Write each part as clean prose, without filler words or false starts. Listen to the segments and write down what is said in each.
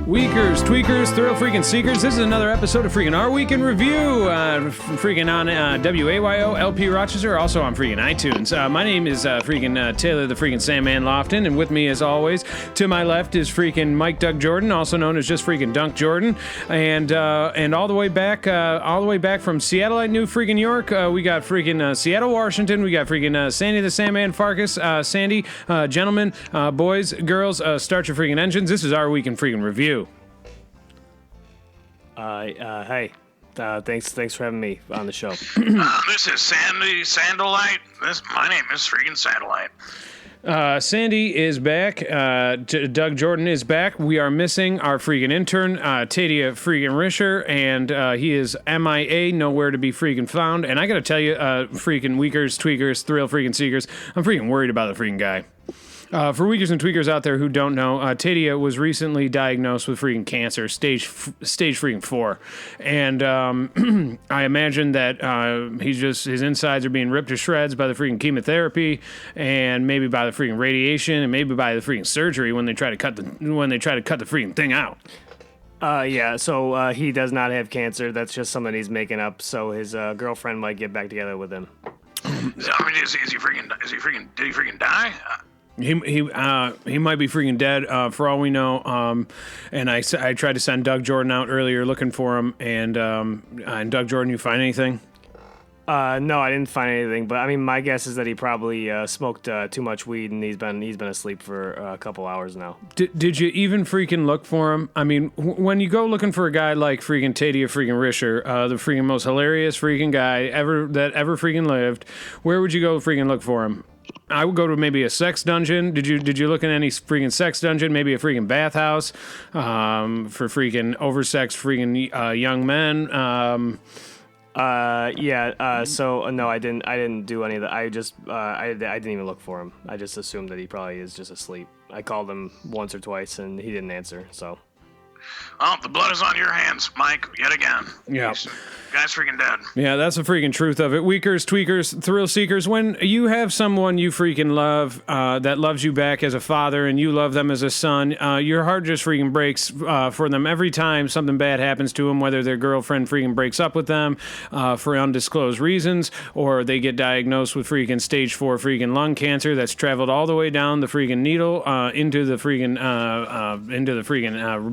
Weakers, tweakers, thrill freaking seekers. This is another episode of freaking Our Week in Review. Freaking on WAYO, LP Rochester, also on freaking iTunes. My name is freaking Taylor the freaking Sandman Lofton, and with me as always, to my left is freaking Mike Doug Jordan, also known as just freaking Dunk Jordan, and all the way back from Seattle, New freaking York, we got freaking Seattle, Washington. We got freaking Sandy the Sandman Farkas. Sandy, gentlemen, boys, girls, start your freaking engines. This is Our Week in freaking Review. Hey, thanks for having me on the show. This is Sandy Sandalite. My name is freaking Satellite. Sandy is back. Doug Jordan is back. We are missing our freaking intern, Taddea freaking Risher, and he is MIA, nowhere to be freaking found. And I gotta tell you, freaking weakers, tweakers, thrill freaking seekers, I'm freaking worried about the freaking guy. For weakers and tweakers out there who don't know, Taddea was recently diagnosed with freaking cancer, stage freaking 4, and I imagine that his insides are being ripped to shreds by the freaking chemotherapy, and maybe by the freaking radiation, and maybe by the freaking surgery when they try to cut the freaking thing out. So he does not have cancer. That's just something he's making up. So his girlfriend might get back together with him. Is he freaking? Did he freaking die? He might be freaking dead for all we know. And I tried to send Doug Jordan out earlier looking for him. And Doug Jordan, you find anything? No, I didn't find anything. But I mean, my guess is that he probably smoked too much weed, and he's been asleep for a couple hours now. Did you even freaking look for him? I mean, when you go looking for a guy like freaking Taddea freaking Risher, the freaking most hilarious freaking guy ever freaking lived, where would you go freaking look for him? I would go to maybe a sex dungeon. Did you look in any freaking sex dungeon? Maybe a freaking bathhouse for freaking oversexed freaking young men. So no, I didn't do any of that. I didn't even look for him. I just assumed that he probably is just asleep. I called him once or twice and he didn't answer. So. Oh, the blood is on your hands, Mike, yet again. Yeah. Guy's freaking dead. Yeah, that's the freaking truth of it. Weakers, tweakers, thrill seekers, when you have someone you freaking love that loves you back as a father and you love them as a son, your heart just freaking breaks for them every time something bad happens to them, whether their girlfriend freaking breaks up with them for undisclosed reasons, or they get diagnosed with freaking stage 4 freaking lung cancer that's traveled all the way down the freaking needle into the freaking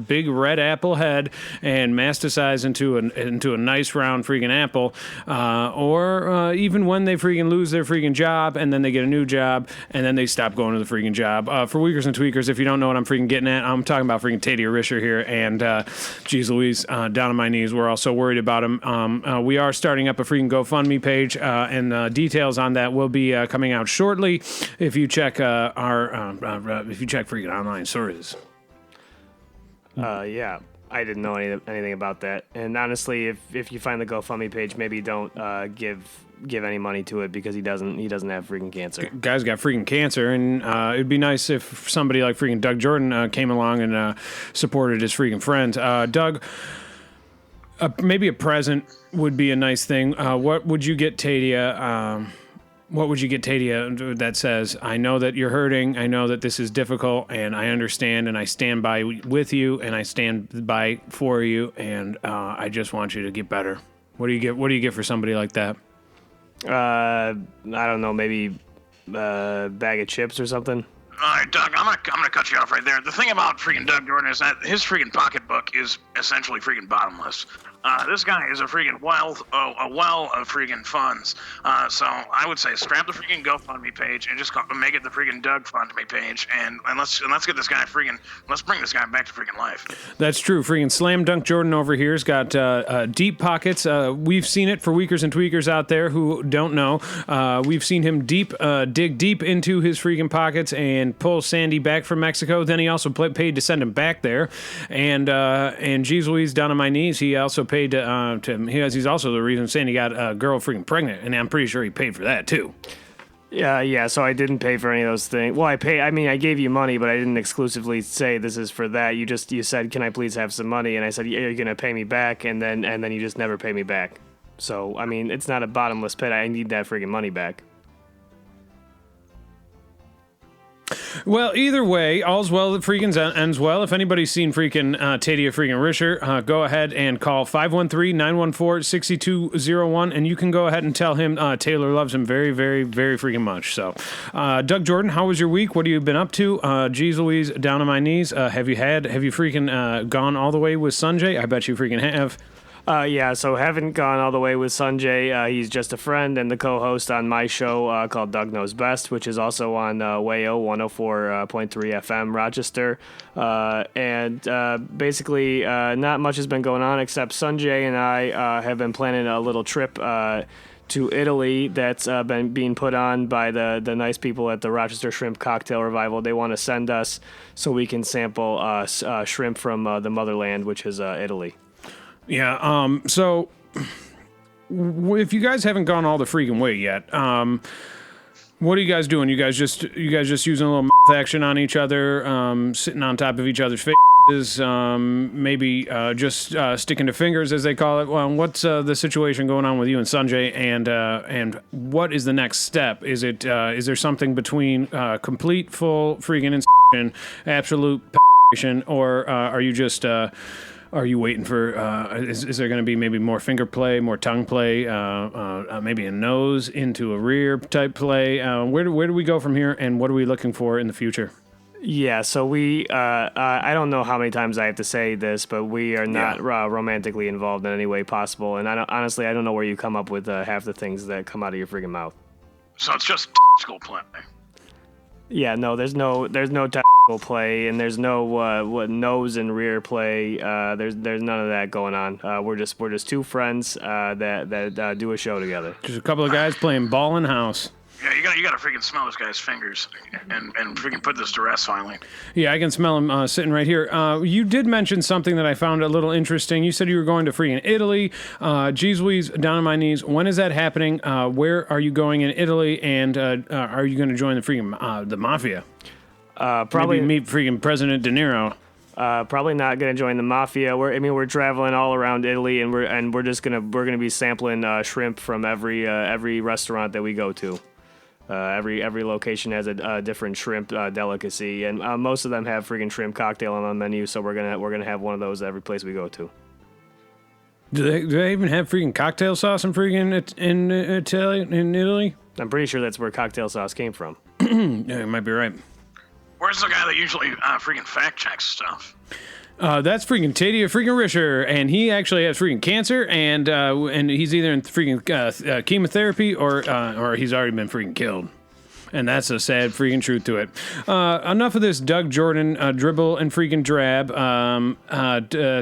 big red apple head and metastasized into a nice round freaking apple, or even when they freaking lose their freaking job and then they get a new job and then they stop going to the freaking job. For weakers and tweakers, if you don't know what I'm freaking getting at, I'm talking about freaking Taddea Risher here, and geez Louise, down on my knees, we're all so worried about him. We are starting up a freaking GoFundMe page, and details on that will be coming out shortly if you check if you check freaking online sources. Yeah, I didn't know anything about that. And honestly, if you find the GoFundMe page, maybe don't give any money to it because he doesn't have freaking cancer. Guy's got freaking cancer, and it'd be nice if somebody like freaking Doug Jordan came along and supported his freaking friends. Doug, maybe a present would be a nice thing. What would you get Taddea? What would you get Taddea that says, I know that you're hurting, I know that this is difficult, and I understand, and I stand by with you, and I stand by for you, and I just want you to get better. What do you get for somebody like that? I don't know, maybe a bag of chips or something. All right, Doug, I'm gonna cut you off right there. The thing about freaking Doug Jordan is that his freaking pocketbook is essentially freaking bottomless. This guy is a freaking well of freaking funds. So I would say scrap the freaking GoFundMe page and just make it the freaking Doug Fundme page, and let's get this guy let's bring this guy back to freaking life. That's true. Freaking Slam Dunk Jordan over here's got deep pockets. We've seen it for weakers and tweakers out there who don't know. We've seen him dig deep into his freaking pockets and pull Sandy back from Mexico. Then he also paid to send him back there, and geez Louise, down on my knees, he also paid to he's also the reason Sandy got a girl freaking pregnant, and I'm pretty sure he paid for that too. Yeah, so I didn't pay for any of those things. Well, I gave you money, but I didn't exclusively say this is for that. You said, can I please have some money? And I said, yeah, you're going to pay me back, and then you just never pay me back. So, I mean, it's not a bottomless pit. I need that freaking money back. Well, either way, all's well that freaking ends well. If anybody's seen freaking Taddea freaking Risher, go ahead and call 513-914-6201, and you can go ahead and tell him Taylor loves him very, very, very freaking much. So, Doug Jordan, how was your week? What have you been up to? Geez Louise, down on my knees. Have you freaking gone all the way with Sanjay? I bet you freaking have. Yeah, so haven't gone all the way with Sanjay. He's just a friend and the co-host on my show called Doug Knows Best, which is also on WAYO 104.3 FM Rochester. Basically, not much has been going on except Sanjay and I have been planning a little trip to Italy that's been being put on by the nice people at the Rochester Shrimp Cocktail Revival. They want to send us so we can sample shrimp from the motherland, which is Italy. Yeah, so if you guys haven't gone all the freaking way yet, what are you guys doing? You guys just using a little action on each other, sitting on top of each other's faces, maybe just sticking to fingers, as they call it. Well, what's the situation going on with you and Sanjay, and what is the next step? Is there something between complete, full freaking absolute or are you just are you waiting for, is there going to be maybe more finger play, more tongue play, maybe a nose into a rear type play? Where do we go from here, and what are we looking for in the future? Yeah, so I don't know how many times I have to say this, but we are not romantically involved in any way possible, and honestly, I don't know where you come up with half the things that come out of your freaking mouth. So it's just school play. Yeah, no, there's no tactical play, and there's no nose and rear play. There's none of that going on. We're just two friends that do a show together. Just a couple of guys playing ball in house. Yeah, you gotta freaking smell this guy's fingers and freaking put this to rest finally. Yeah, I can smell him sitting right here. You did mention something that I found a little interesting. You said you were going to freaking Italy. Geez Louise, down on my knees. When is that happening? Where are you going in Italy? And are you going to join the freaking the mafia? Probably maybe meet freaking President De Niro. Probably not going to join the mafia. We're traveling all around Italy, and we're gonna be sampling shrimp from every restaurant that we go to. Every location has a different shrimp delicacy, and most of them have freaking shrimp cocktail on the menu. So we're gonna have one of those every place we go to. Do they even have freaking cocktail sauce in Italy? I'm pretty sure that's where cocktail sauce came from. Yeah, you might be right. Where's the guy that usually freaking fact checks stuff? That's freaking Taddea freaking Risher, and he actually has freaking cancer, and he's either in freaking chemotherapy or he's already been freaking killed. And that's a sad freaking truth to it. Enough of this Doug Jordan dribble and freaking drab.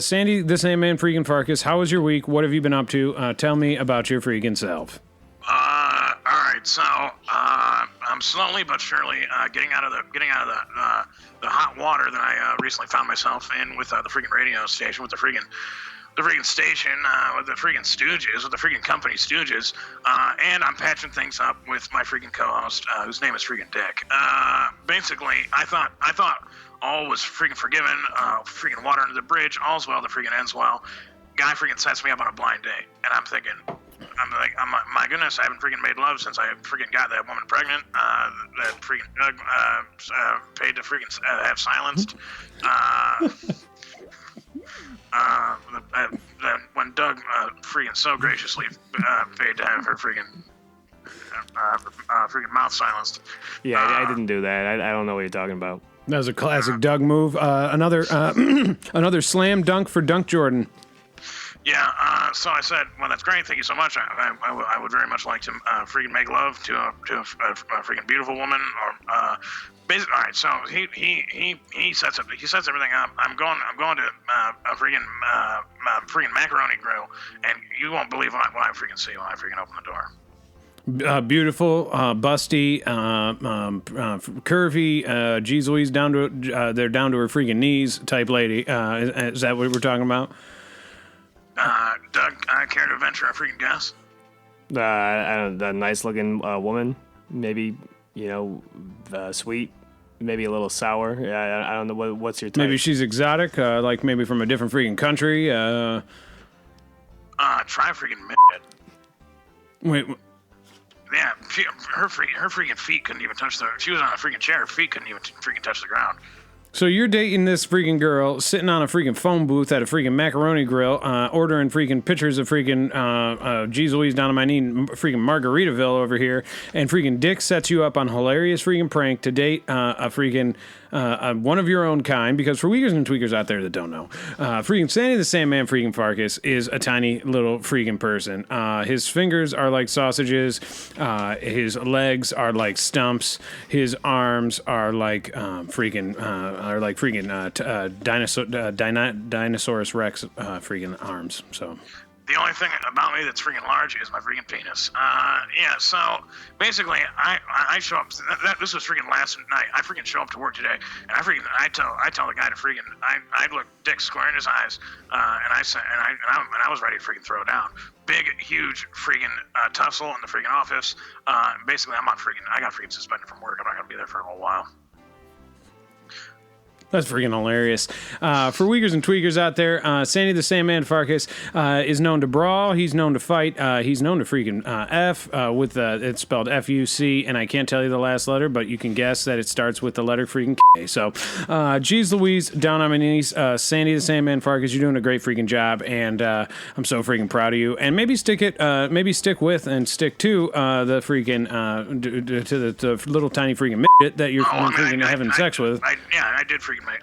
Sandy, the same man freaking Farkas, how was your week? What have you been up to? Tell me about your freaking self. All right, so I'm slowly but surely getting out of the hot water that I recently found myself in with the freaking radio station, with the freaking station, with the freaking Stooges, with the freaking company Stooges, and I'm patching things up with my freaking co-host, whose name is freaking Dick. Basically, I thought all was freaking forgiven, freaking water under the bridge, all's well, the freaking ends well. Guy freaking sets me up on a blind date, and I'm thinking, my goodness, I haven't freaking made love since I freaking got that woman pregnant. That freaking Doug paid to freaking have silenced. When Doug freaking so graciously paid to have her freaking mouth silenced. Yeah, I didn't do that. I don't know what you're talking about. That was a classic Doug move. Another slam dunk for Dunk Jordan. Yeah, so I said, well, that's great. Thank you so much. I would very much like to freaking make love to a freaking beautiful woman. Or basically, all right. So he sets everything up. I'm going to a freaking macaroni grill, and you won't believe what I freaking see when I freaking open the door. Beautiful, busty, curvy, Geez Louise down to they're down to her freaking knees type lady. Is that what we're talking about? Doug, care to venture a freaking guess? I don't know, a nice looking woman, maybe, sweet, maybe a little sour. I don't know what's your type. Maybe she's exotic, like maybe from a different freaking country. Try freaking midget. Wait. yeah, her freaking feet couldn't even touch she was on a freaking chair. Her feet couldn't even freaking touch the ground. So you're dating this freaking girl, sitting on a freaking phone booth at a freaking macaroni grill, ordering freaking pictures of freaking, geez Louise, down on my knee, freaking Margaritaville over here, and freaking Dick sets you up on hilarious freaking prank to date a freaking one of your own kind, because for Uyghurs and Tweakers out there that don't know, freaking Sandy the Sandman freaking Farkas is a tiny little freaking person. His fingers are like sausages, his legs are like stumps, his arms are like Dinosaurus Rex freaking arms. So the only thing about me that's freaking large is my freaking penis. Yeah, so basically, I show up. This was freaking last night. I freaking show up to work today, and I tell the guy to freaking. I look Dick square in his eyes, and I was ready to freaking throw down. Big, huge freaking tussle in the freaking office. Basically, I got freaking suspended from work. I'm not gonna be there for a little while. That's freaking hilarious. For Uyghurs and Tweakers out there, Sandy the Sandman Farkas is known to brawl. He's known to fight. He's known to freaking F with it's spelled F-U-C, and I can't tell you the last letter, but you can guess that it starts with the letter freaking K. So, geez Louise, down on my knees, Sandy the Sandman Farkas, you're doing a great freaking job, and I'm so freaking proud of you. And maybe stick with and stick to the freaking to the little tiny freaking midget that you're freaking having sex with.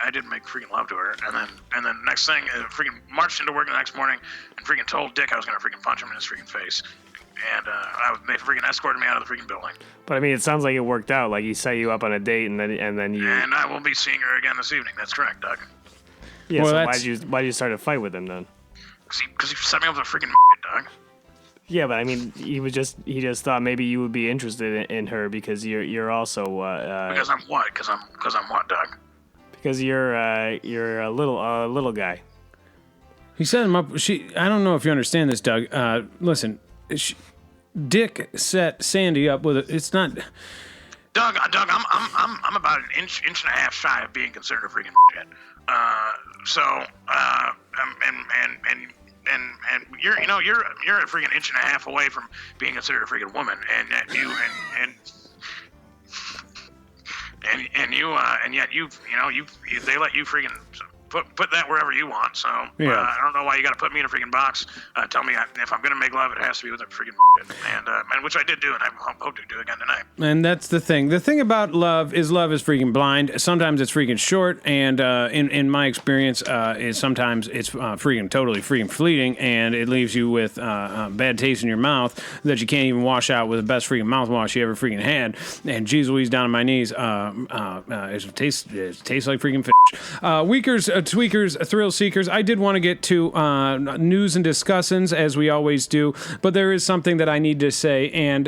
I did make freaking love to her, and then next thing, freaking marched into work the next morning and freaking told Dick I was gonna freaking punch him in his freaking face, and they freaking escorted me out of the freaking building. But I mean, it sounds like it worked out. Like he set you up on a date, and then you. And I will be seeing her again this evening. That's correct, Doug. Yeah. Well, so why'd you start a fight with him then? Because he set me up with a freaking Doug. Yeah, but I mean, he just thought maybe you would be interested in her because you're also. Because I'm what? Because I'm what, Doug? Because you're a little guy. He set him up. I don't know if you understand this, Doug. Listen, Dick set Sandy up with it's not. Doug, I'm about an inch and a half shy of being considered a freaking shit. And you're a freaking inch and a half away from being considered a freaking woman, and yet they let you freaking put that wherever you want. So yeah. I don't know why you got to put me in a freaking box. Tell me if I'm gonna make love, it has to be with a freaking and which I did do, and I hope to do again tonight. And that's the thing. The thing about love is freaking blind. Sometimes it's freaking short, and in my experience, is sometimes it's freaking totally freaking fleeting, and it leaves you with bad taste in your mouth that you can't even wash out with the best freaking mouthwash you ever freaking had. And geez Louise, down on my knees, it tastes like freaking fish. Weakers, tweakers, thrill seekers. I did want to get to news and discussions as we always do, but there is something that I need to say. And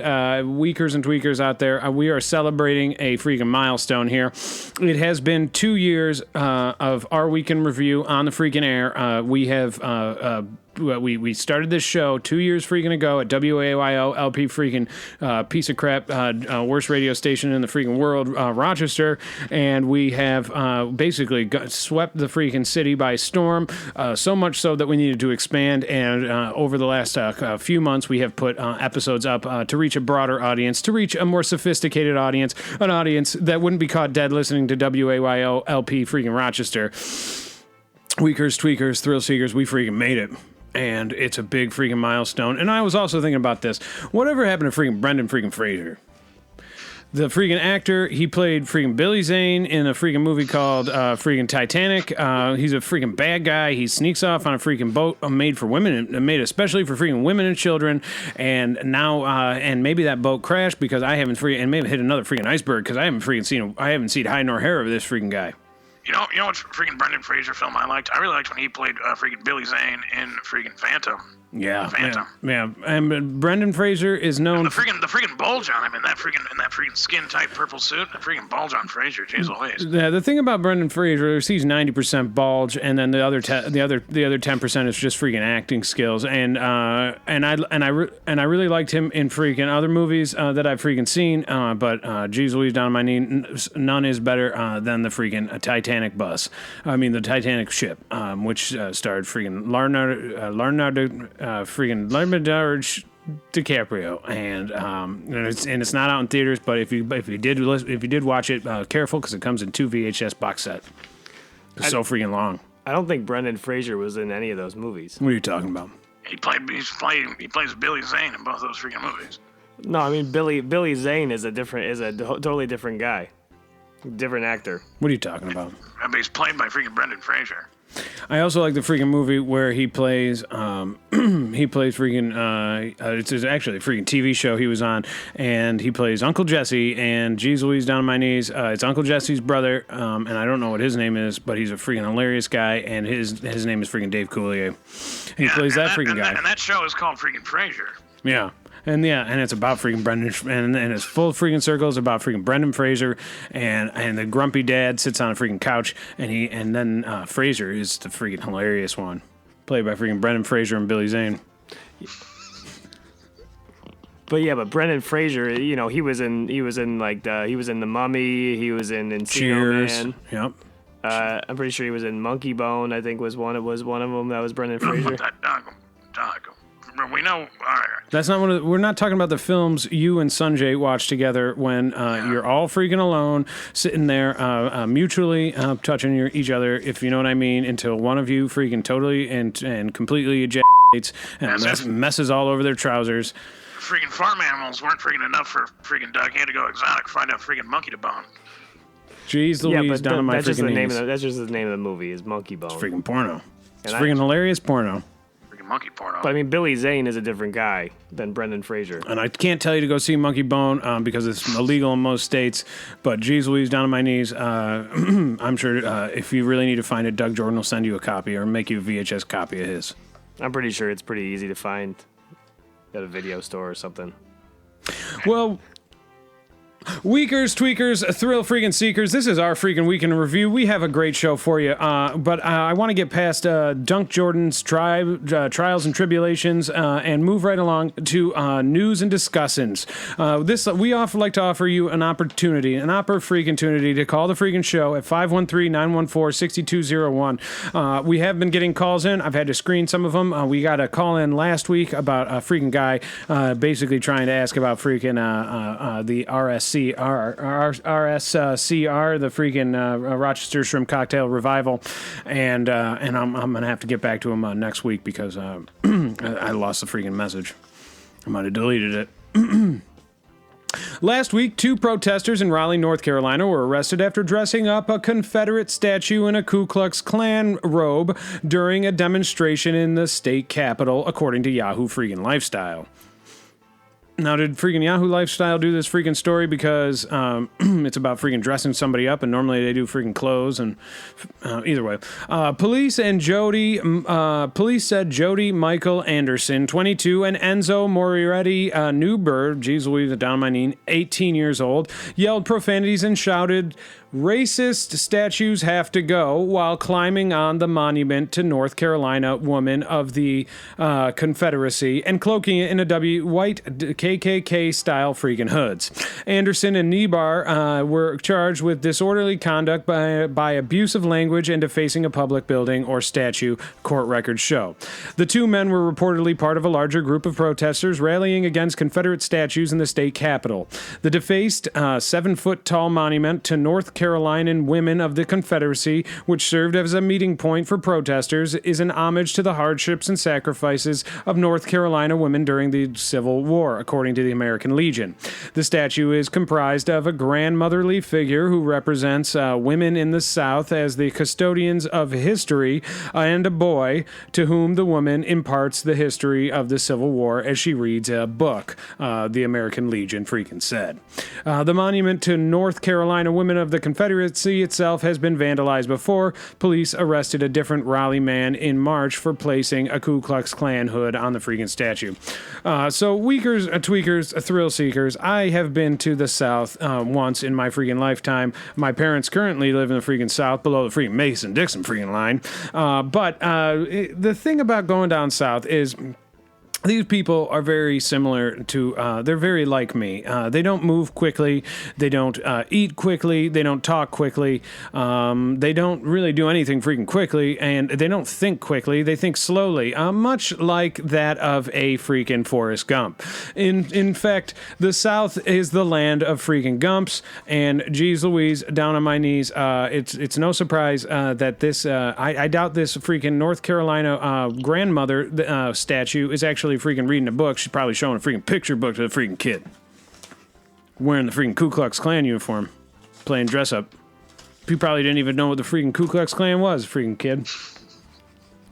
weakers and tweakers out there, we are celebrating a freaking milestone here. It has been 2 years of our weekend review on the freaking air. We have we started this show 2 years freaking ago at WAYO LP freaking piece of crap worst radio station in the freaking world, Rochester, and we have basically swept the freaking city by storm, so much so that we needed to expand, and over the last few months we have put episodes up to reach a broader audience, to reach a more sophisticated audience, an audience that wouldn't be caught dead listening to WAYO LP freaking Rochester. Weakers, tweakers, thrill seekers, we freaking made it. And it's a big freaking milestone. And I was also thinking about this. Whatever happened to freaking Brendan freaking Fraser? The freaking actor, he played freaking Billy Zane in a freaking movie called freaking Titanic. He's a freaking bad guy. He sneaks off on a freaking boat made for women, made especially for freaking women and children. And now, and maybe that boat crashed because I haven't and maybe hit another freaking iceberg because I haven't seen hide nor hair of this freaking guy. You know what freaking Brendan Fraser film I liked? I really liked when he played freaking Billy Zane in freaking Phantom. Yeah, yeah. And Brendan Fraser is known. And the freaking bulge on him in that freaking skin tight purple suit. The freaking bulge on Fraser. Jeez Louise. Yeah, the thing about Brendan Fraser is he's 90% bulge, and then the other 10% is just freaking acting skills. And I really liked him in freaking other movies that I've freaking seen. But geez Louise, down on my knee, none is better than the freaking Titanic the Titanic ship, which starred freaking Leonardo freaking DiCaprio, and it's not out in theaters. But if you did watch it, careful because it comes in 2 VHS box set. It's so freaking long. I don't think Brendan Fraser was in any of those movies. What are you talking about? He plays Billy Zane in both those freaking movies. No, I mean Billy Zane is a totally different guy, different actor. What are you talking about? But he's played by freaking Brendan Fraser. I also like the freaking movie where he plays freaking it's actually a freaking TV show he was on, and he plays Uncle Jesse, and geez Louise, down on my knees, it's Uncle Jesse's brother, and I don't know what his name is, but he's a freaking hilarious guy, and his name is freaking Dave Coulier. And he plays that freaking guy. And that show is called freaking Fraser. Yeah. And it's about freaking Brendan, and it's full of freaking circles about freaking Brendan Fraser, and the grumpy dad sits on a freaking couch, and then Fraser is the freaking hilarious one, played by freaking Brendan Fraser and Billy Zane. But Brendan Fraser, he was in The Mummy, he was in Encino Cheers. Man. Yep. I'm pretty sure he was in Monkey Bone. I think was one of them. That was Brendan Fraser. That dog. We know. All right. That's not we're not talking about the films you and Sanjay watch together when you're all freaking alone, sitting there mutually touching each other, if you know what I mean, until one of you freaking totally and completely ejaculates and messes all over their trousers. Freaking farm animals weren't freaking enough for freaking Doug. He had to go exotic, find a freaking monkey to bone. Jeez Louise, down on my that's just freaking the name knees. that's just the name of the movie is Monkey Bone. It's freaking porno. It's And freaking hilarious porno. Monkey porno. But I mean, Billy Zane is a different guy than Brendan Fraser. And I can't tell you to go see Monkey Bone because it's illegal in most states. But geez Louise, down on my knees, I'm sure if you really need to find it, Doug Jordan will send you a copy or make you a VHS copy of his. I'm pretty sure it's pretty easy to find at a video store or something. Well, Weakers, tweakers, thrill freaking seekers, this is our freaking week in review. We have a great show for you, but I want to get past Dunk Jordan's trials and tribulations and move right along to news and discussings. We like to offer you an opportunity to call the freaking show at 513-914-6201. We have been getting calls in. I've had to screen some of them. We got a call in last week about a freaking guy basically trying to ask about freaking the RSCR, the freaking Rochester Shrimp Cocktail Revival, and I'm gonna have to get back to him next week because I lost the freaking message. I might have deleted it. Last week, 2 protesters in Raleigh, North Carolina were arrested after dressing up a Confederate statue in a Ku Klux Klan robe during a demonstration in the state capitol, according to Yahoo Freaking Lifestyle. Now, did freaking Yahoo Lifestyle do this freaking story because it's about freaking dressing somebody up, and normally they do freaking clothes, and either way. Police said Jody Michael Anderson, 22, and Enzo Moriretti Newberg, geez Louise, down my knee, 18 years old, yelled profanities and shouted, "Racist statues have to go," while climbing on the monument to North Carolina woman of the Confederacy and cloaking it in a white KKK-style freaking hoods. Anderson and Nebar were charged with disorderly conduct by abuse of language and defacing a public building or statue, court records show. The 2 men were reportedly part of a larger group of protesters rallying against Confederate statues in the state capitol. The defaced 7-foot-tall monument to North Carolinian women of the Confederacy, which served as a meeting point for protesters, is an homage to the hardships and sacrifices of North Carolina women during the Civil War, according to the American Legion. The statue is comprised of a grandmotherly figure who represents women in the South as the custodians of history and a boy to whom the woman imparts the history of the Civil War as she reads a book, the American Legion freaking said. The monument to North Carolina women of the Confederacy itself has been vandalized before. Police arrested a different Raleigh man in March for placing a Ku Klux Klan hood on the freaking statue. So weakers, tweakers, thrill seekers, I have been to the South once in my freaking lifetime. My parents currently live in the freaking South below the freaking Mason-Dixon freaking line. But the thing about going down South is these people are very similar to, they're very like me. They don't move quickly. They don't eat quickly. They don't talk quickly. They don't really do anything freaking quickly. And they don't think quickly. They think slowly, much like that of a freaking Forrest Gump. In fact, the South is the land of freaking Gumps. And geez Louise, down on my knees, it's no surprise that this, I doubt this freaking North Carolina grandmother statue is actually freaking reading a book. She's probably showing a freaking picture book to the freaking kid. Wearing the freaking Ku Klux Klan uniform. Playing dress up. You probably didn't even know what the freaking Ku Klux Klan was, freaking kid.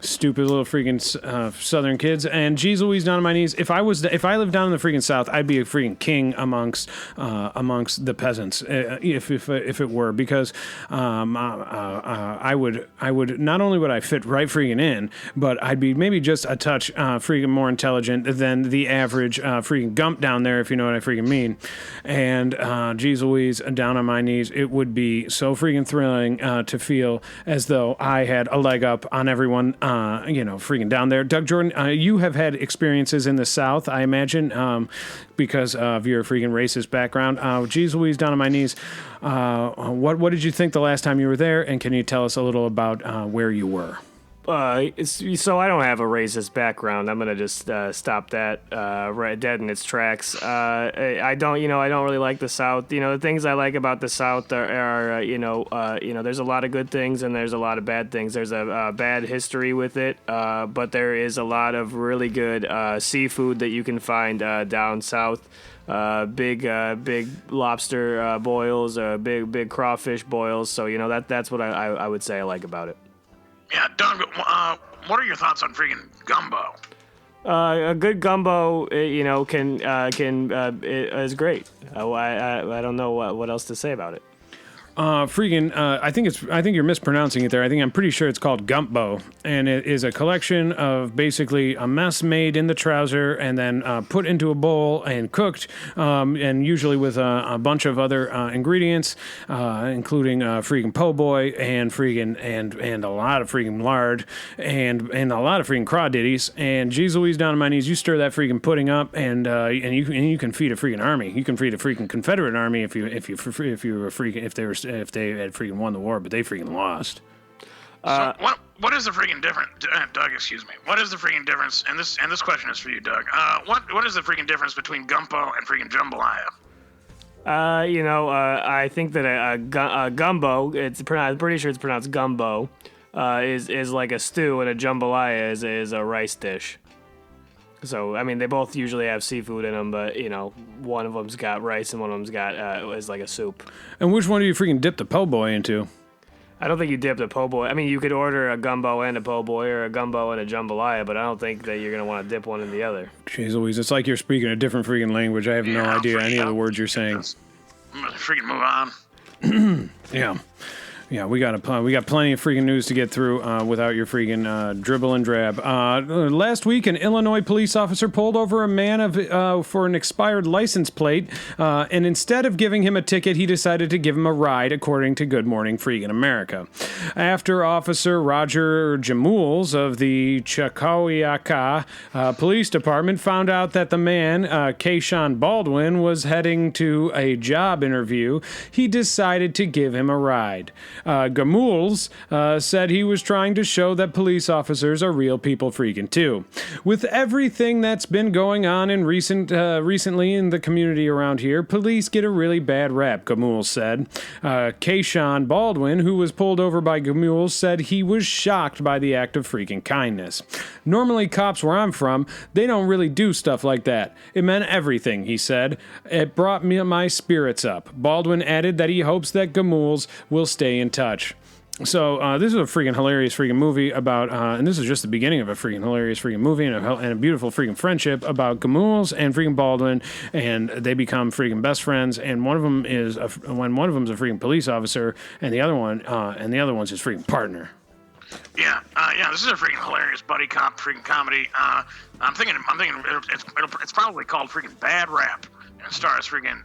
Stupid little freaking Southern kids. And geez Louise, down on my knees. If I lived down in the freaking South, I'd be a freaking king amongst the peasants, if it were, because I would not only would I fit right freaking in, but I'd be maybe just a touch freaking more intelligent than the average freaking Gump down there, if you know what I freaking mean. And geez Louise, down on my knees, it would be so freaking thrilling to feel as though I had a leg up on everyone. Freaking down there. Doug Jordan, you have had experiences in the South, I imagine, because of your freaking racist background. Geez Louise, down on my knees. What did you think the last time you were there? And can you tell us a little about where you were? So I don't have a racist background. I'm gonna just stop that right dead in its tracks. I don't really like the South. The things I like about the South are there's a lot of good things and there's a lot of bad things. There's a bad history with it, but there is a lot of really good seafood that you can find down south. Big lobster boils, big crawfish boils. So that's what I would say I like about it. Yeah, Doug, what are your thoughts on freaking gumbo? A good gumbo, is great. I don't know what else to say about it. I think you're mispronouncing it there. I'm pretty sure it's called Gumpbo, and it is a collection of basically a mess made in the trouser and then put into a bowl and cooked, and usually with a bunch of other ingredients, including freaking po' boy and freaking and a lot of freaking lard and a lot of freaking crawdaddies. And geez Louise, down on my knees, you stir that freaking pudding up, and you can feed a freaking army. You can feed a freaking Confederate army if they had freaking won the war, but they freaking lost. So what is the freaking difference, Doug? Excuse me. What is the freaking difference? And this question is for you, Doug. What is the freaking difference between gumbo and freaking jambalaya? I think that a gumbo, I'm pretty sure it's pronounced gumbo, is like a stew, and a jambalaya is a rice dish. So, they both usually have seafood in them, but, one of them's got rice and one of them's got, is like a soup. And which one do you freaking dip the po' boy into? I don't think you dip the po' boy. You could order a gumbo and a po' boy or a gumbo and a jambalaya, but I don't think that you're going to want to dip one in the other. Jeez Louise, it's like you're speaking a different freaking language. I have no idea any of the words you're saying. I'm going to freaking move on. Yeah. Yeah, we got plenty of freaking news to get through without your freaking dribble and drab. Last week, an Illinois police officer pulled over a man for an expired license plate, and instead of giving him a ticket, he decided to give him a ride, according to Good Morning Freaking America. After Officer Roger Jamools of the Chacoyaca Police Department found out that the man, Kayshawn Baldwin, was heading to a job interview, he decided to give him a ride. Gamools said he was trying to show that police officers are real people freaking too. With everything that's been going on in recently in the community around here, police get a really bad rap, Gamools said. Kayshawn Baldwin, who was pulled over by Gamools, said he was shocked by the act of freaking kindness. Normally, cops where I'm from, they don't really do stuff like that. It meant everything, he said. It brought my spirits up. Baldwin added that he hopes that Gamools will stay in touch. So this is a freaking hilarious freaking movie about, and this is just the beginning of a freaking hilarious freaking movie and a beautiful freaking friendship about Gamools and freaking Baldwin, and they become freaking best friends. And one of them is when one of them's a freaking police officer, and the other one's his freaking partner. Yeah, this is a freaking hilarious buddy cop freaking comedy. I'm thinking it's probably called freaking Bad Rap, and it stars freaking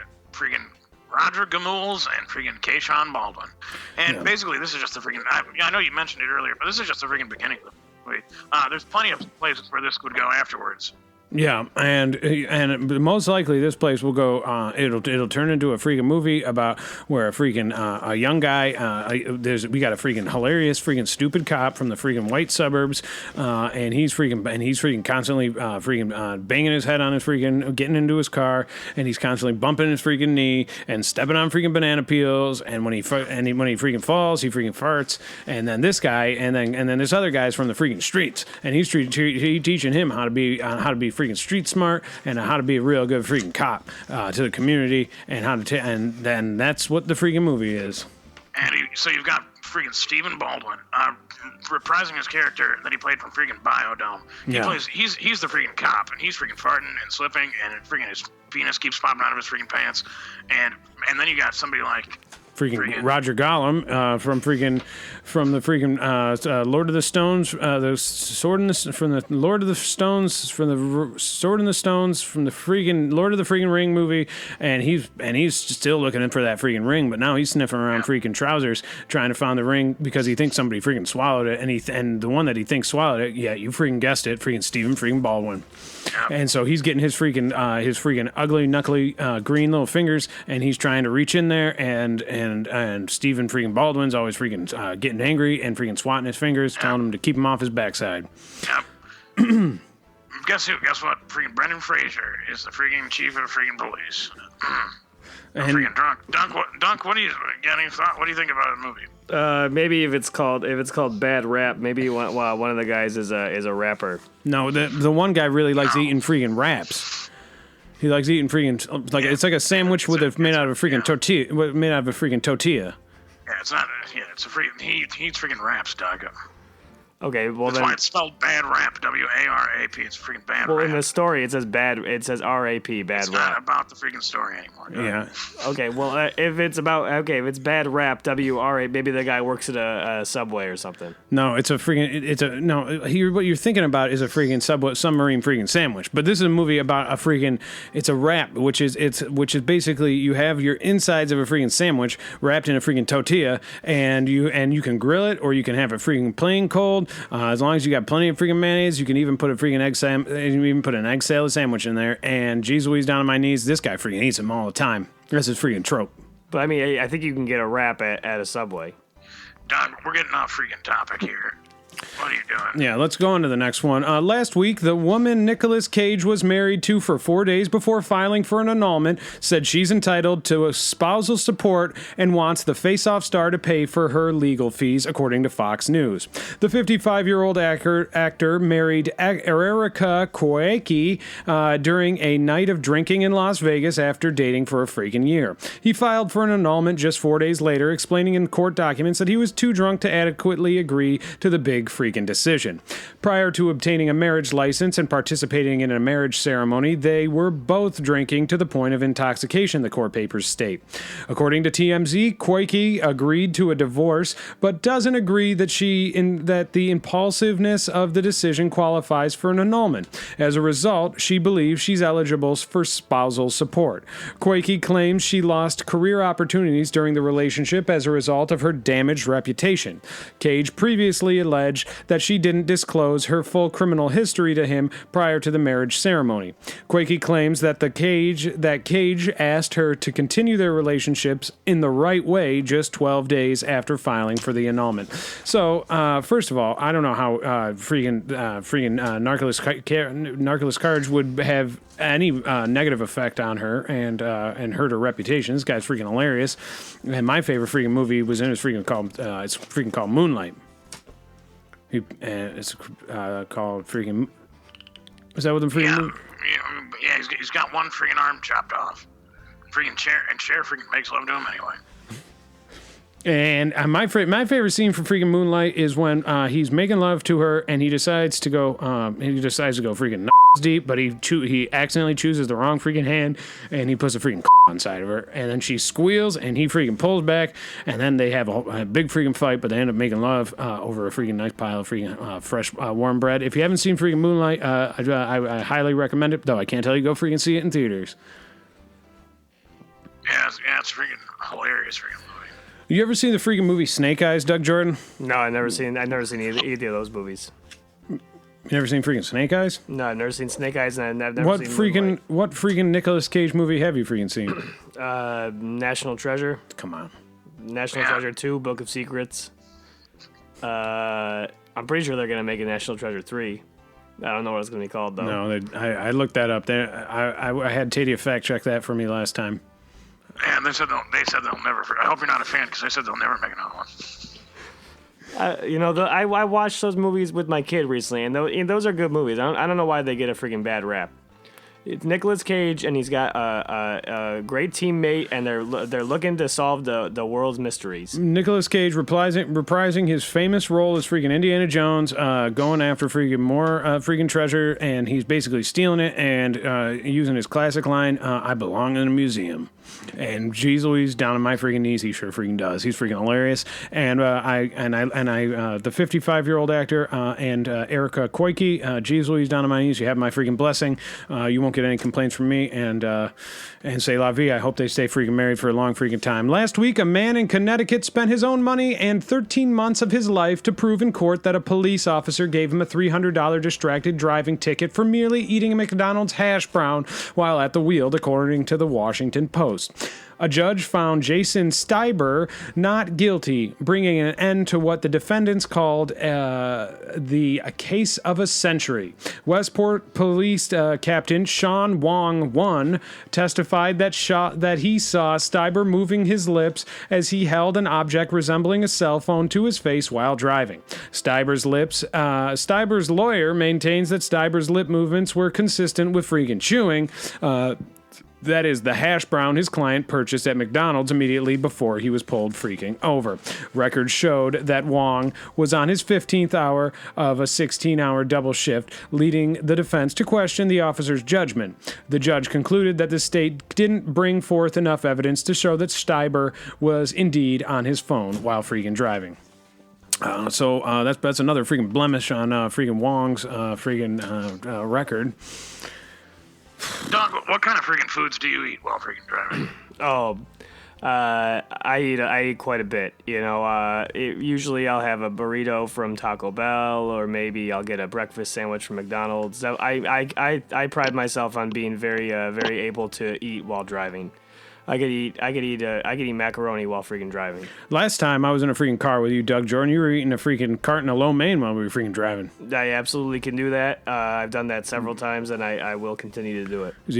Roger Gamools and freaking Kayshawn Baldwin. And basically, this is just the freaking... I know you mentioned it earlier, but this is just the freaking beginning of the movie. There's plenty of places where this would go afterwards. Yeah, and most likely this place will go. It'll turn into a freaking movie about where a young guy. We got a freaking hilarious freaking stupid cop from the freaking white suburbs, and he's freaking constantly banging his head on his getting into his car, and he's constantly bumping his freaking knee and stepping on freaking banana peels, and when he freaking falls, he freaking farts, and then this guy, and then this other guy's from the freaking streets, and he's teaching him how to be freaking street smart and how to be a real good freaking cop to the community, and and then that's what the freaking movie is. And so you've got freaking Stephen Baldwin reprising his character that he played from freaking Biodome. He's the freaking cop, and he's freaking farting and slipping, and freaking his penis keeps popping out of his freaking pants, and then you got somebody like freaking Roger Gollum from the freaking Lord of the Stones, the sword in the from the Lord of the Stones, from the Sword in the Stones, from the freaking Lord of the freaking Ring movie, and he's still looking for that freaking ring, but now he's sniffing around freaking trousers trying to find the ring because he thinks somebody freaking swallowed it, and the one that he thinks swallowed it, yeah, you freaking guessed it, freaking Stephen freaking Baldwin. And so he's getting his freaking ugly, knuckly green little fingers, and he's trying to reach in there, and Stephen freaking Baldwin's always freaking getting angry and freaking swatting his fingers, telling him to keep him off his backside. Yep. Guess who? Guess what? Freaking Brendan Fraser is the freaking chief of freaking police. I'm freaking drunk. Dunk, what do you got any thought? What do you think about the movie? Maybe if it's called Bad Rap, maybe one of the guys is a rapper. No, the one guy really likes eating freaking wraps. He likes eating freaking it's like a sandwich made out of a freaking tortilla. Made out of a freaking tortilla. Yeah, it's not. Yeah, it's a freaking. He eats freaking wraps, Doug. Okay, well that's then. why it's spelled bad rap. WARAP. It's freaking bad. Well, rap. in the story it says bad. It says RAP. Bad it's rap. Not about the freaking story anymore. Yeah. Okay. Well, if it's bad rap. WRA. Maybe the guy works at a Subway or something. No, it's a freaking. No. What you're thinking about is a freaking submarine freaking sandwich. But this is a movie about a freaking. It's a wrap, which is basically you have your insides of a freaking sandwich wrapped in a freaking tortilla, and you can grill it or you can have it freaking plain cold. As long as you got plenty of freaking mayonnaise, you can even put a freaking an egg salad sandwich in there. And geez Louise, down on my knees, this guy freaking eats them all the time. That's his freaking trope. But I mean, I think you can get a wrap at a Subway. Don, we're getting off freaking topic here. What are you doing? Yeah, let's go on to the next one. Last week, the woman Nicolas Cage was married to for 4 days before filing for an annulment said she's entitled to a spousal support and wants the face-off star to pay for her legal fees, according to Fox News. The 55-year-old actor married Erica Koike during a night of drinking in Las Vegas after dating for a freaking year. He filed for an annulment just 4 days later, explaining in court documents that he was too drunk to adequately agree to the big freaking decision. Prior to obtaining a marriage license and participating in a marriage ceremony, they were both drinking to the point of intoxication, the court papers state. According to TMZ, Koike agreed to a divorce, but doesn't agree that the impulsiveness of the decision qualifies for an annulment. As a result, she believes she's eligible for spousal support. Koike claims she lost career opportunities during the relationship as a result of her damaged reputation. Cage previously alleged that she didn't disclose her full criminal history to him prior to the marriage ceremony. Koike claims that Cage asked her to continue their relationships in the right way just 12 days after filing for the annulment. So, first of all, I don't know how Narcolepsy Carge would have any negative effect on her and hurt her reputation. This guy's freaking hilarious. And my favorite freaking movie was in it's freaking called Moonlight. It's called freaking. Is that what the freaking? movie? Yeah. He's got one freaking arm chopped off. Freaking Cher freaking makes love to him anyway. And my favorite scene from freaking Moonlight is when he's making love to her and he decides to go freaking deep, but he accidentally chooses the wrong freaking hand and he puts a freaking inside of her, and then she squeals and he freaking pulls back, and then they have a big freaking fight, but they end up making love over a freaking nice pile of freaking fresh warm bread. If you haven't seen freaking Moonlight, I highly recommend it, though I can't tell you go freaking see it in theaters. Yeah, it's freaking hilarious freaking movie. You ever seen the freaking movie Snake Eyes, Doug Jordan? No, I've never seen either of those movies. You never seen freaking Snake Eyes? No, I've never seen Snake Eyes, and I've never seen What freaking Nicolas Cage movie have you freaking seen? National Treasure. Come on. National Treasure 2, Book of Secrets. I'm pretty sure they're going to make a National Treasure 3. I don't know what it's going to be called, though. No, I looked that up. I had Taddea fact check that for me last time. And they said they'll never. I hope you're not a fan because they said they'll never make another one. I watched those movies with my kid recently, and those are good movies. I don't know why they get a freaking bad rap. It's Nicolas Cage, and he's got a great teammate, and they're looking to solve the world's mysteries. Nicolas Cage reprising his famous role as freaking Indiana Jones, going after freaking more freaking treasure, and he's basically stealing it and using his classic line, "I belong in a museum." And geez Louise, down on my freaking knees, he sure freaking does. He's freaking hilarious. And I the 55-year-old actor and Erica Koike, geez Louise, down on my knees, you have my freaking blessing. You won't get any complaints from me. And say la vie. I hope they stay freaking married for a long freaking time. Last week, a man in Connecticut spent his own money and 13 months of his life to prove in court that a police officer gave him a $300 distracted driving ticket for merely eating a McDonald's hash brown while at the wheel, according to the Washington Post. A judge found Jason Steiber not guilty, bringing an end to what the defendants called the case of a century. Westport Police Captain Sean Wong Won testified that he saw Steiber moving his lips as he held an object resembling a cell phone to his face while driving. Steiber's lawyer maintains that Steiber's lip movements were consistent with freaking chewing. That is the hash brown his client purchased at McDonald's immediately before he was pulled freaking over. Records showed that Wong was on his 15th hour of a 16-hour double shift, leading the defense to question the officer's judgment. The judge concluded that the state didn't bring forth enough evidence to show that Steiber was indeed on his phone while freaking driving. So that's another freaking blemish on freaking Wong's record. Doc, what kind of freaking foods do you eat while freaking driving? I eat quite a bit. Usually I'll have a burrito from Taco Bell, or maybe I'll get a breakfast sandwich from McDonald's. I pride myself on being very able to eat while driving. I could eat macaroni while freaking driving. Last time I was in a freaking car with you, Doug Jordan, you were eating a freaking carton of lo mein while we were freaking driving. I absolutely can do that. I've done that several times, and I will continue to do it. He was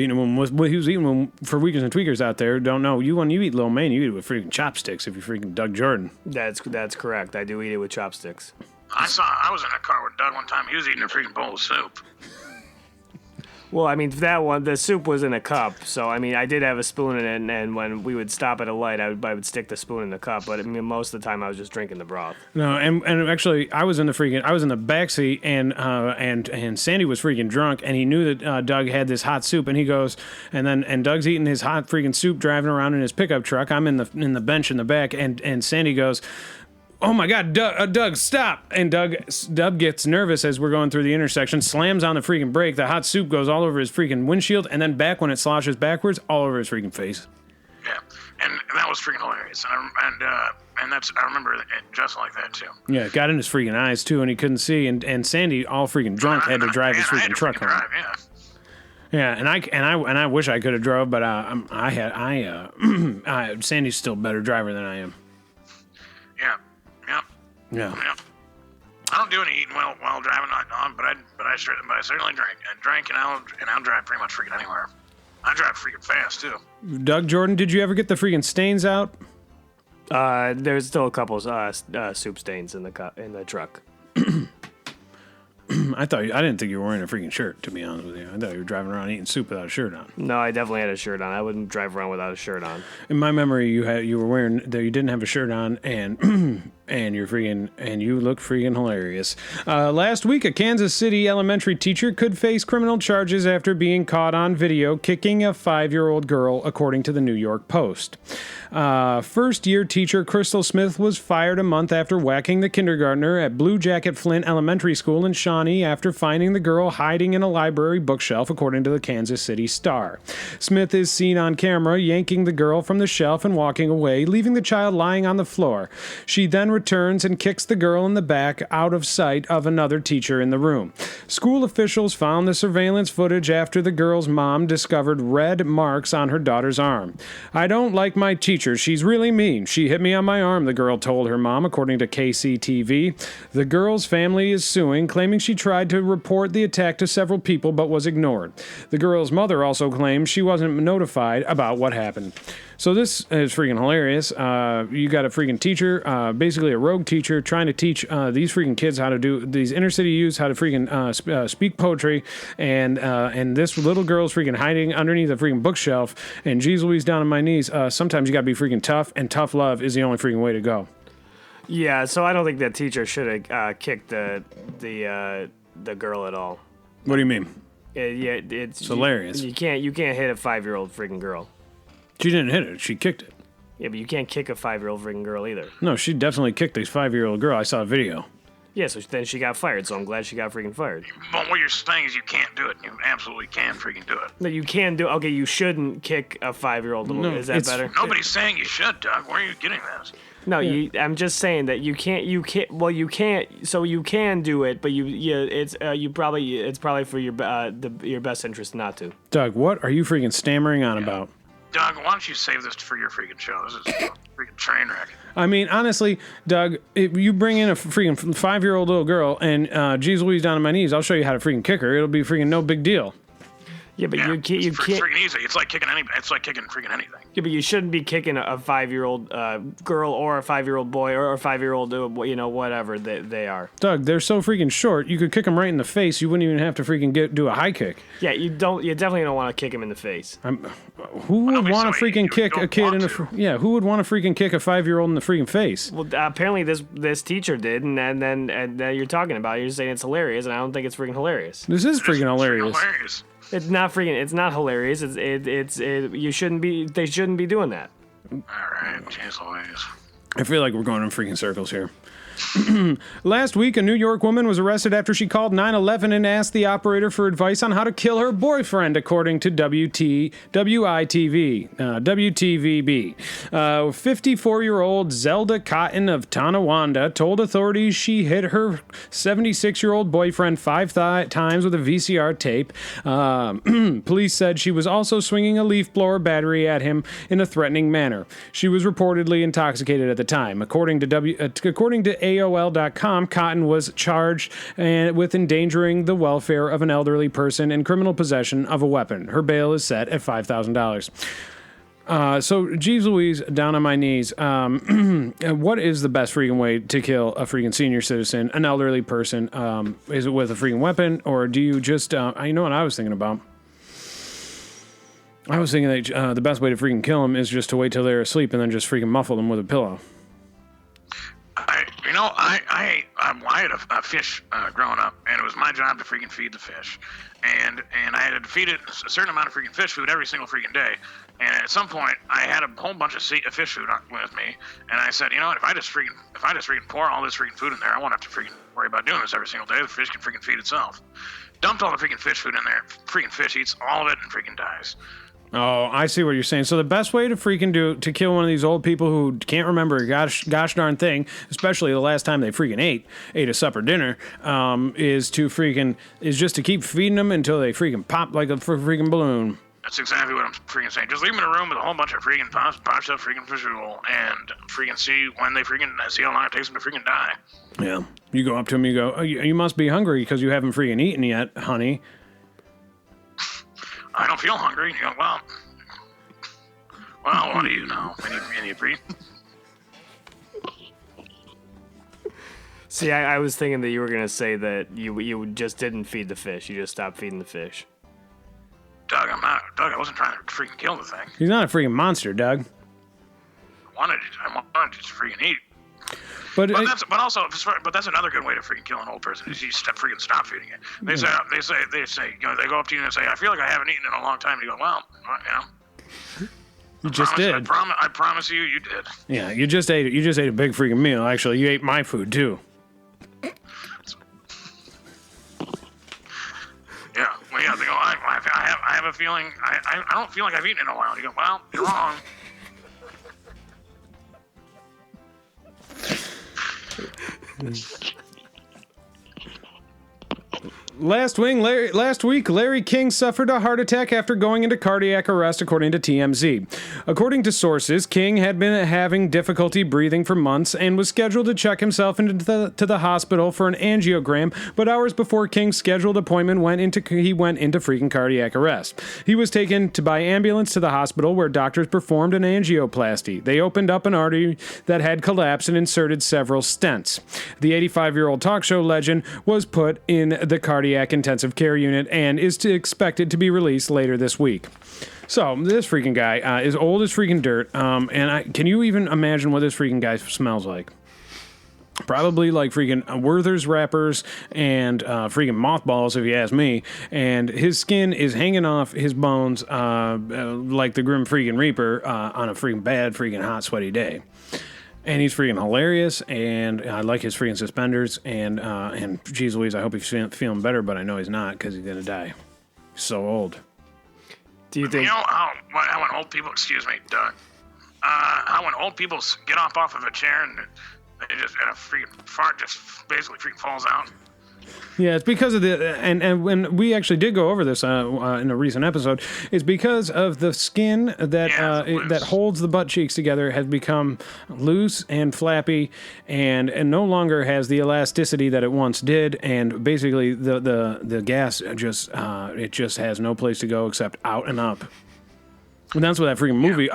eating them for weakers and tweakers out there. Don't know. When you eat lo mein, you eat it with freaking chopsticks if you're freaking Doug Jordan. That's correct. I do eat it with chopsticks. I was in a car with Doug one time. He was eating a freaking bowl of soup. Well, I mean, that one, the soup was in a cup, so I mean, I did have a spoon in it, and when we would stop at a light, I would stick the spoon in the cup. But I mean, most of the time, I was just drinking the broth. No, and actually, I was in the back seat, and Sandy was freaking drunk, and he knew that Doug had this hot soup, and he goes, and Doug's eating his hot freaking soup, driving around in his pickup truck. I'm in the bench in the back, and Sandy goes, "Oh my God, Doug, stop!" And Doug gets nervous as we're going through the intersection, slams on the freaking brake. The hot soup goes all over his freaking windshield, and then back when it sloshes backwards, all over his freaking face. Yeah, and that was freaking hilarious. And I remember it just like that too. Yeah, it got in his freaking eyes too, and he couldn't see. And Sandy, all freaking drunk, had to drive his freaking truck home. Yeah, and I wish I could have drove, but Sandy's still a better driver than I am. Yeah. I don't do any eating while driving, but I certainly drink. I drink and I'll drive pretty much freaking anywhere. I drive freaking fast too. Doug Jordan, did you ever get the freaking stains out? There's still a couple soup stains in the truck. I didn't think you were wearing a freaking shirt, to be honest with you. I thought you were driving around eating soup without a shirt on. No, I definitely had a shirt on. I wouldn't drive around without a shirt on. In my memory, you didn't have a shirt on, and you look freaking hilarious. Last week, a Kansas City elementary teacher could face criminal charges after being caught on video kicking a 5-year-old girl, according to the New York Post. First-year teacher Crystal Smith was fired a month after whacking the kindergartner at Blue Jacket Flint Elementary School in Shawnee after finding the girl hiding in a library bookshelf, according to the Kansas City Star. Smith is seen on camera yanking the girl from the shelf and walking away, leaving the child lying on the floor. She then returns and kicks the girl in the back out of sight of another teacher in the room. School officials found the surveillance footage after the girl's mom discovered red marks on her daughter's arm. I don't like my teacher. She's really mean. She hit me on my arm, the girl told her mom, according to KCTV. The girl's family is suing, claiming she tried to report the attack to several people but was ignored. The girl's mother also claims she wasn't notified about what happened. So this is freaking hilarious. You got a freaking teacher, basically a rogue teacher, trying to teach these freaking kids how to do, these inner city youths how to freaking speak poetry, and this little girl's freaking hiding underneath a freaking bookshelf, and geez Louise, down on my knees. Sometimes you gotta be freaking tough, and tough love is the only freaking way to go. Yeah, so I don't think that teacher should have kicked the girl at all. What do you mean? It's hilarious. You can't hit a 5-year-old freaking girl. She didn't hit it. She kicked it. Yeah, but you can't kick a 5-year-old freaking girl either. No, she definitely kicked this 5-year-old girl. I saw a video. Yeah, so then she got fired, so I'm glad she got freaking fired. But what you're saying is you can't do it. You absolutely can freaking do it. No, you can do. Okay, you shouldn't kick a 5-year-old little. Is that better? Nobody's saying you should, Doug. Where are you getting this? No, I'm just saying that you can't. You can't. Well, you can't. So you can do it, but it's probably for your best interest not to. Doug, what are you freaking stammering on about? Doug, why don't you save this for your freaking show? This is a freaking train wreck. I mean, honestly, Doug, if you bring in a freaking 5-year-old little girl and geez Louise down on my knees, I'll show you how to freaking kick her. It'll be freaking no big deal. Yeah, but you can't. It's freaking easy. It's like kicking freaking anything. Yeah, but you shouldn't be kicking a 5-year-old girl or a 5-year-old boy or a 5-year-old, whatever they are. Doug, they're so freaking short. You could kick them right in the face. You wouldn't even have to freaking do a high kick. Yeah, you don't. You definitely don't want to kick him in the face. Who would want to freaking kick a kid in the? Yeah, who would want to freaking kick a 5-year-old in the freaking face? Well, apparently this teacher did, and then you're talking about it. You're saying it's hilarious, and I don't think it's freaking hilarious. This is freaking hilarious. It's not freaking. It's not hilarious. You shouldn't be. They shouldn't be doing that. All right, jeez Louise. I feel like we're going in freaking circles here. Last week, a New York woman was arrested after she called 911 and asked the operator for advice on how to kill her boyfriend, according to WTVB. 54-year-old Zelda Cotton of Tonawanda told authorities she hit her 76-year-old boyfriend 5 times with a VCR tape. Police said she was also swinging a leaf blower battery at him in a threatening manner. She was reportedly intoxicated at the time. According to AOL.com, Cotton was charged with endangering the welfare of an elderly person and criminal possession of a weapon. Her bail is set at $5,000. So, geez Louise, down on my knees, what is the best freaking way to kill a freaking senior citizen, an elderly person? Is it with a freaking weapon, or do you just, you know what I was thinking about? I was thinking that the best way to freaking kill them is just to wait till they're asleep and then just freaking muffle them with a pillow. I had a fish growing up, and it was my job to freaking feed the fish, and I had to feed it a certain amount of freaking fish food every single freaking day. And at some point, I had a whole bunch of fish food with me, and I said, you know what? If I just freaking pour all this freaking food in there, I won't have to freaking worry about doing this every single day. The fish can freaking feed itself. Dumped all the freaking fish food in there. Freaking fish eats all of it and freaking dies. Oh, I see what you're saying. So the best way to freaking to kill one of these old people who can't remember a gosh darn thing, especially the last time they freaking ate a supper dinner, is just to keep feeding them until they freaking pop like a freaking balloon. That's exactly what I'm freaking saying. Just leave them in a room with a whole bunch of freaking pops up freaking visual and freaking see how long it takes them to freaking die. Yeah. You go up to them, you go, oh, you must be hungry because you haven't freaking eaten yet, honey. I don't feel hungry. You go, well, what do you know? Any breathe? See, I was thinking that you were gonna say that you just didn't feed the fish. You just stopped feeding the fish. Doug, I wasn't trying to freaking kill the thing. He's not a freaking monster, Doug. I wanted to just freaking eat. But that's another good way to freaking kill an old person is you freaking stop feeding it. They say, they go up to you and say, I feel like I haven't eaten in a long time. And you go, well, you just did. I promise you did. Yeah, you just ate it. You just ate a big freaking meal. Actually, you ate my food too. Yeah, well, yeah. They go, I have a feeling. I don't feel like I've eaten in a while. And you go, well, you're wrong. Last week, Larry King suffered a heart attack after going into cardiac arrest, according to TMZ. According to sources, King had been having difficulty breathing for months and was scheduled to check himself into the hospital for an angiogram, but hours before King's scheduled appointment he went into freaking cardiac arrest. He was taken by ambulance to the hospital where doctors performed an angioplasty. They opened up an artery that had collapsed and inserted several stents. The 85-year-old talk show legend was put in the cardiac intensive care unit and is expected to be released later this week. So this freaking guy is old as freaking dirt. Can you even imagine what this freaking guy smells like? Probably like freaking Werther's wrappers and freaking mothballs, if you ask me. And his skin is hanging off his bones like the Grim freaking Reaper on a freaking bad, freaking hot, sweaty day. And he's freaking hilarious, and I like his freaking suspenders, and geez Louise, I hope he's feeling better, but I know he's not, because he's going to die. He's so old. Do you think... You know how when old people... Excuse me, Doug. How when old people get off of a chair and they just... and a freaking fart just basically freaking falls out? Yeah, it's because of the... And when we actually did go over this in a recent episode, it's because of the skin that holds the butt cheeks together has become loose and flappy and no longer has the elasticity that it once did, and basically the gas just has no place to go except out and up. And that's what that freaking movie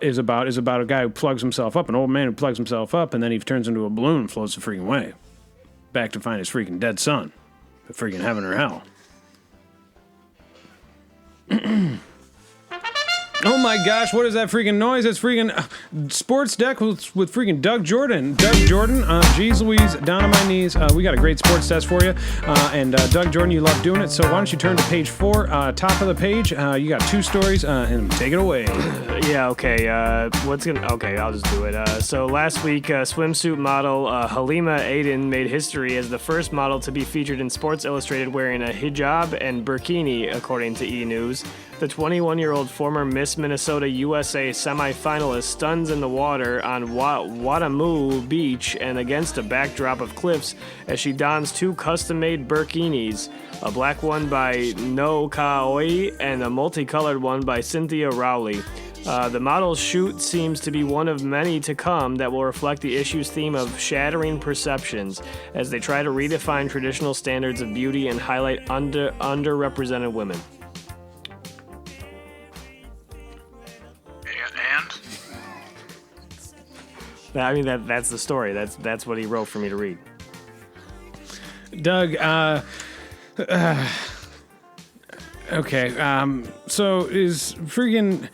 is about a guy who plugs himself up, an old man who plugs himself up, and then he turns into a balloon and floats the freaking way back to find his freaking dead son. Freaking heaven or hell. Oh my gosh, what is that freaking noise? It's freaking Sports Deck with freaking Doug Jordan. Doug Jordan, geez Louise, down on my knees. We got a great sports test for you. And Doug Jordan, you love doing it. So why don't you turn to page 4, top of the page. You got 2 stories, and take it away. Yeah, okay. Okay, I'll just do it. So last week, swimsuit model Halima Aydin made history as the first model to be featured in Sports Illustrated wearing a hijab and burkini, according to E! News. The 21-year-old former Miss Minnesota USA semifinalist stuns in the water on Watamu Beach and against a backdrop of cliffs as she dons 2 custom-made burkinis, a black one by No Kaoi and a multicolored one by Cynthia Rowley. The model's shoot seems to be one of many to come that will reflect the issue's theme of shattering perceptions as they try to redefine traditional standards of beauty and highlight underrepresented women. I mean, that's the story. That's what he wrote for me to read. Doug, okay, so is freaking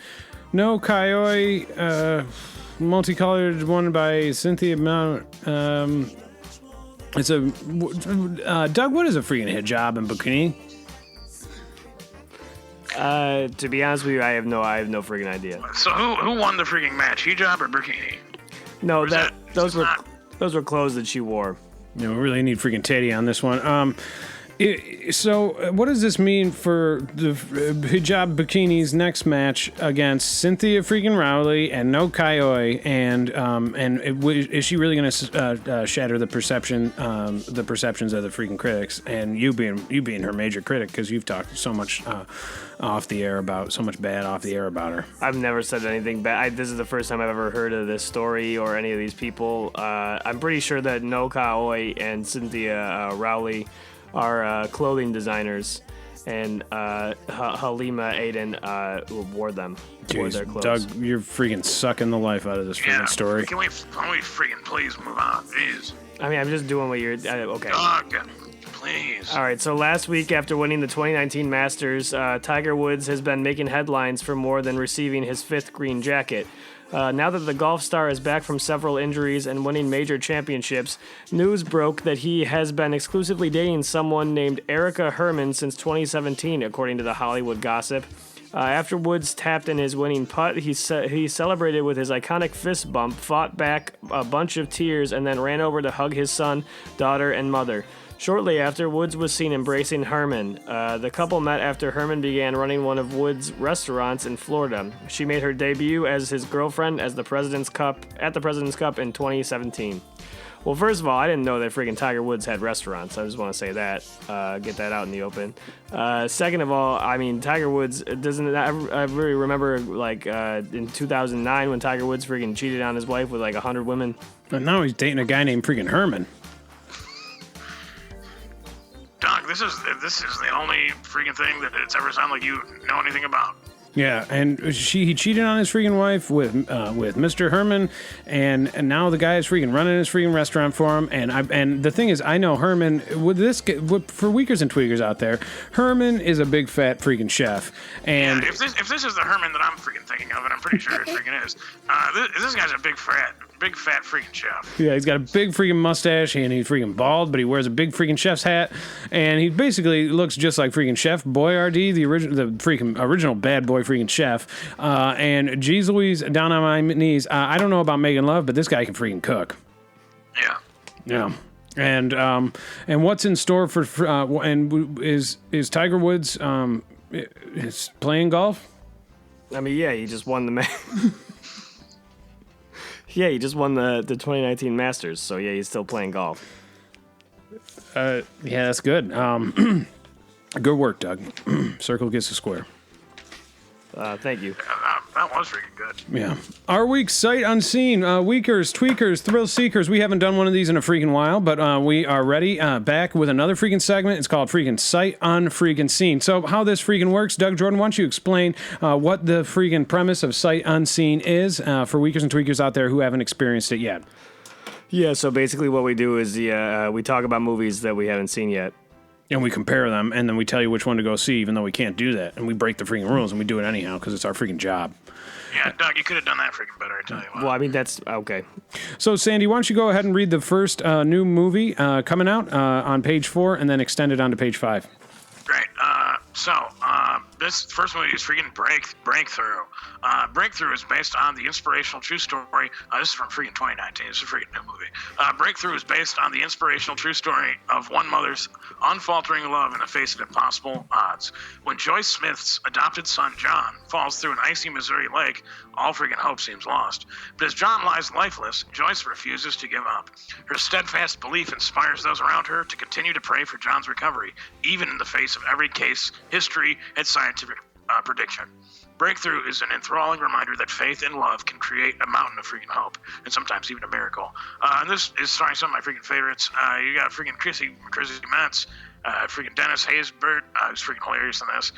No Kaoi, multicolored one by Cynthia Mount, it's a, Doug, what is a freaking hijab and bikini? To be honest with you, I have no freaking idea. So who won the freaking match, hijab or bikini? No, those were clothes that she wore. Yeah, we really need freaking Taddea on this one. So what does this mean for the hijab bikini's next match against Cynthia freaking Rowley and No Kaoi? And is she really going to shatter the perceptions of the freaking critics? And you being her major critic, because you've talked so much off the air about her. I've never said anything bad. This is the first time I've ever heard of this story or any of these people. I'm pretty sure that No Kaoi and Cynthia Rowley are clothing designers, and Halima Aydin wore their clothes. Doug, you're freaking sucking the life out of this freaking story. Can we freaking please move on? Jeez. I mean, I'm just doing what you're... okay. Doug, please. All right, so last week after winning the 2019 Masters, Tiger Woods has been making headlines for more than receiving his 5th green jacket. Now that the golf star is back from several injuries and winning major championships, news broke that he has been exclusively dating someone named Erica Herman since 2017, according to the Hollywood Gossip. After Woods tapped in his winning putt, he celebrated with his iconic fist bump, fought back a bunch of tears, and then ran over to hug his son, daughter, and mother. Shortly after, Woods was seen embracing Herman. The couple met after Herman began running one of Woods' restaurants in Florida. She made her debut as his girlfriend at the President's Cup in 2017. Well, first of all, I didn't know that freaking Tiger Woods had restaurants. I just want to say that. Get that out in the open. Second of all, I mean, Tiger Woods doesn't. I really remember like in 2009 when Tiger Woods freaking cheated on his wife with like 100 women. And now he's dating a guy named freaking Herman. Doc, this is the only freaking thing that it's ever sounded like you know anything about. Yeah, and he cheated on his freaking wife with Mr. Herman, and now the guy is freaking running his freaking restaurant for him. And the thing is, I know Herman. For Weakers and Tweakers out there, Herman is a big fat freaking chef. And yeah, if this is the Herman that I'm freaking thinking of, and I'm pretty sure it freaking is, this guy's a big fat freaking chef. Yeah, he's got a big freaking mustache, and he's freaking bald, but he wears a big freaking chef's hat, and he basically looks just like freaking Chef Boyardee, the original bad boy freaking chef. And geez Louise, down on my knees, I don't know about Megan Love, but this guy can freaking cook. Yeah. Yeah. And what's in store for and is Tiger Woods is playing golf? I mean, yeah, he just won the Yeah, he just won the 2019 Masters, so yeah, he's still playing golf. Yeah, that's good. Good work, Doug. Circle gets a square. Thank you. That was freaking good. Yeah. Our week's Sight Unseen. Weakers, Tweakers, Thrill Seekers. We haven't done one of these in a freaking while, but we are ready back with another freaking segment. It's called freaking Sight Unfreaking Seen. So how this freaking works, Doug Jordan, why don't you explain what the freaking premise of Sight Unseen is for Weakers and Tweakers out there who haven't experienced it yet? Yeah, so basically what we do is we talk about movies that we haven't seen yet. And we compare them, and then we tell you which one to go see, even though we can't do that. And we break the freaking rules, and we do it anyhow, because it's our freaking job. Yeah, Doug, you could have done that freaking better, I tell you what. Well, I mean, that's okay. So, Sandy, why don't you go ahead and read the first new movie coming out on page 4, and then extend it on to page 5. Great. This first movie is freaking Breakthrough. Breakthrough is based on the inspirational true story. This is from freaking 2019. This is a freaking new movie. Breakthrough is based on the inspirational true story of one mother's unfaltering love in the face of impossible odds. When Joyce Smith's adopted son, John, falls through an icy Missouri lake, all freaking hope seems lost. But as John lies lifeless, Joyce refuses to give up. Her steadfast belief inspires those around her to continue to pray for John's recovery, even in the face of every case, history, and scientific prediction. Breakthrough is an enthralling reminder that faith and love can create a mountain of freaking hope, and sometimes even a miracle. And this is starring some of my freaking favorites. You got freaking Chrissy Metz, freaking Dennis Haysbert, who's freaking hilarious in this.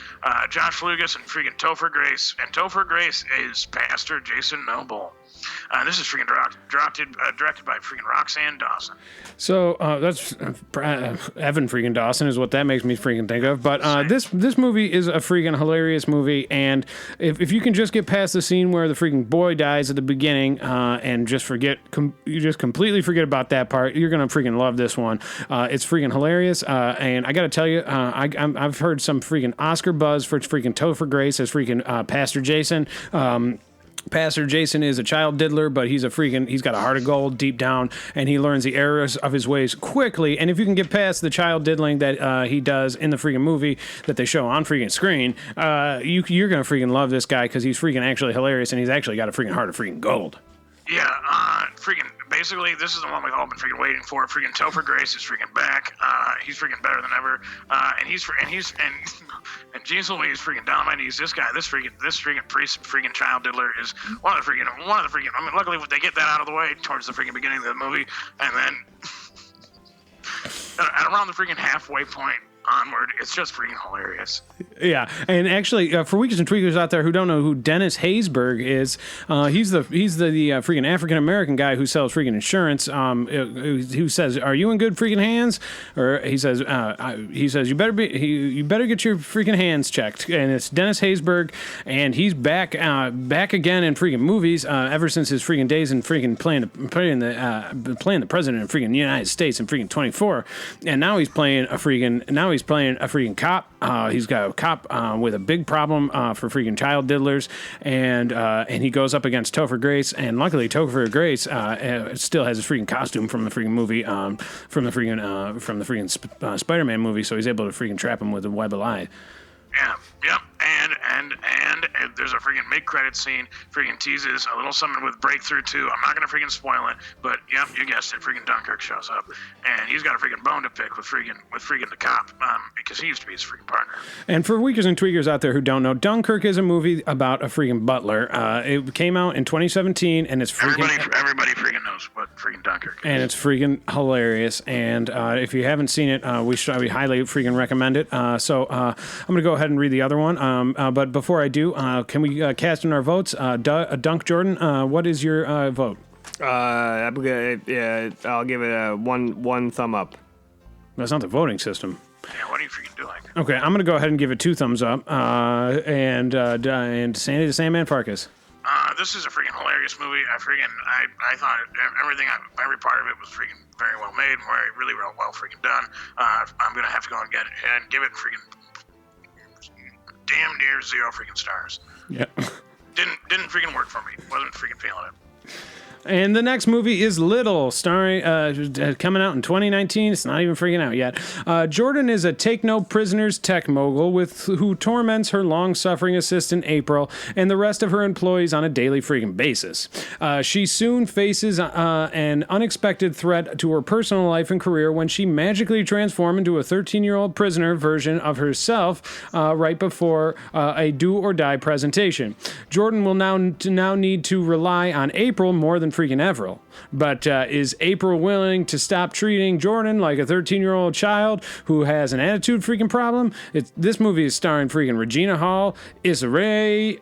Josh Lucas and freaking Topher Grace. And Topher Grace is Pastor Jason Noble. This is freaking directed by freaking Roxanne Dawson. So that's Evan freaking Dawson is what that makes me freaking think of. But this movie is a freaking hilarious movie, and if you can just get past the scene where the freaking boy dies at the beginning and just you just completely forget about that part, you're gonna freaking love this one. It's freaking hilarious, and I gotta tell you, I've heard some freaking Oscar buzz for freaking Topher Grace as freaking Pastor Jason. Pastor Jason is a child diddler, but he's got a heart of gold deep down, and he learns the errors of his ways quickly. And if you can get past the child diddling that he does in the freaking movie that they show on freaking screen, you're gonna freaking love this guy because he's freaking actually hilarious, and he's actually got a freaking heart of freaking gold. Yeah, freaking, basically, this is the one we've all been freaking waiting for. Freaking Topher Grace is freaking back. He's freaking better than ever. And Jeez Louise freaking down on my knees. This freaking priest, freaking child diddler is one of the freaking, I mean, luckily they get that out of the way towards the freaking beginning of the movie. And then, at around the freaking halfway point onward, it's just freaking hilarious. Yeah, and actually, for Weakers and Tweakers out there who don't know who Dennis Haysbert is, he's the freaking African American guy who sells freaking insurance. Who says, "Are you in good freaking hands?" Or he says, "You better get your freaking hands checked." And it's Dennis Haysbert, and he's back again in freaking movies ever since his freaking days in freaking playing the president of freaking United States in freaking 24, and now he's playing a freaking cop. He's got a cop with a big problem for freaking child diddlers, and he goes up against Topher Grace, and luckily Topher Grace still has his freaking costume from the freaking movie, from the freaking Spider-Man movie, so he's able to freaking trap him with a web of lie. Yeah, yep, There's a freaking mid-credit scene, freaking teases a little something with Breakthrough too. I'm not gonna freaking spoil it, but yep, you guessed it. Freaking Dunkirk shows up, and he's got a freaking bone to pick with freaking the cop, because he used to be his freaking partner. And for weakers and tweakers out there who don't know, Dunkirk is a movie about a freaking butler. It came out in 2017, and it's freaking... Everybody freaking knows what freaking Dunkirk is. And it's freaking hilarious. And if you haven't seen it, we highly freaking recommend it. So I'm going to go ahead and read the other one. But before I do, can we cast in our votes? Dunk Jordan, what is your vote? I'll give it a one thumb up. That's not the voting system. Yeah, what are you freaking doing? Okay, I'm going to go ahead and give it 2 thumbs up. And Sandy the Sandman Farkas. This is a freaking hilarious movie. I thought every part of it was freaking very well made and really well freaking done. I'm gonna have to go and get it and give it freaking damn near 0 freaking stars. Yeah. Didn't freaking work for me. Wasn't freaking feeling it. And the next movie is Little, starring, coming out in 2019. It's not even freaking out yet. Jordan is a take-no-prisoners tech mogul who torments her long-suffering assistant, April, and the rest of her employees on a daily freaking basis. She soon faces an unexpected threat to her personal life and career when she magically transforms into a 13-year-old prisoner version of herself right before a do-or-die presentation. Jordan will now need to rely on April more than freaking Avril. But is April willing to stop treating Jordan like a 13-year-old child who has an attitude freaking problem? This movie is starring freaking Regina Hall, Issa Rae,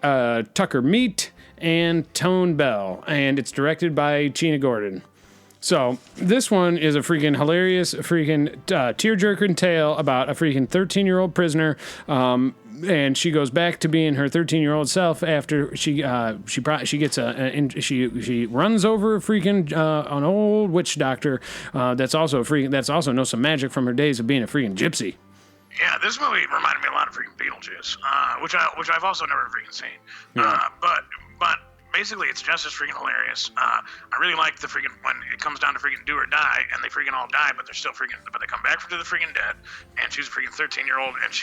Tucker Meat, and Tone Bell. And it's directed by Gina Gordon. So this one is a freaking hilarious freaking tearjerking tale about a freaking 13-year-old prisoner. And she goes back to being her 13-year-old self after she runs over a freaking an old witch doctor that's also knows some magic from her days of being a freaking gypsy. Yeah, this movie reminded me a lot of freaking Beetlejuice, which I've also never freaking seen. Yeah. But basically, it's just as freaking hilarious. I really like the freaking when it comes down to freaking do or die, and they freaking all die, but they come back to the freaking dead, and she's a freaking 13-year-old, and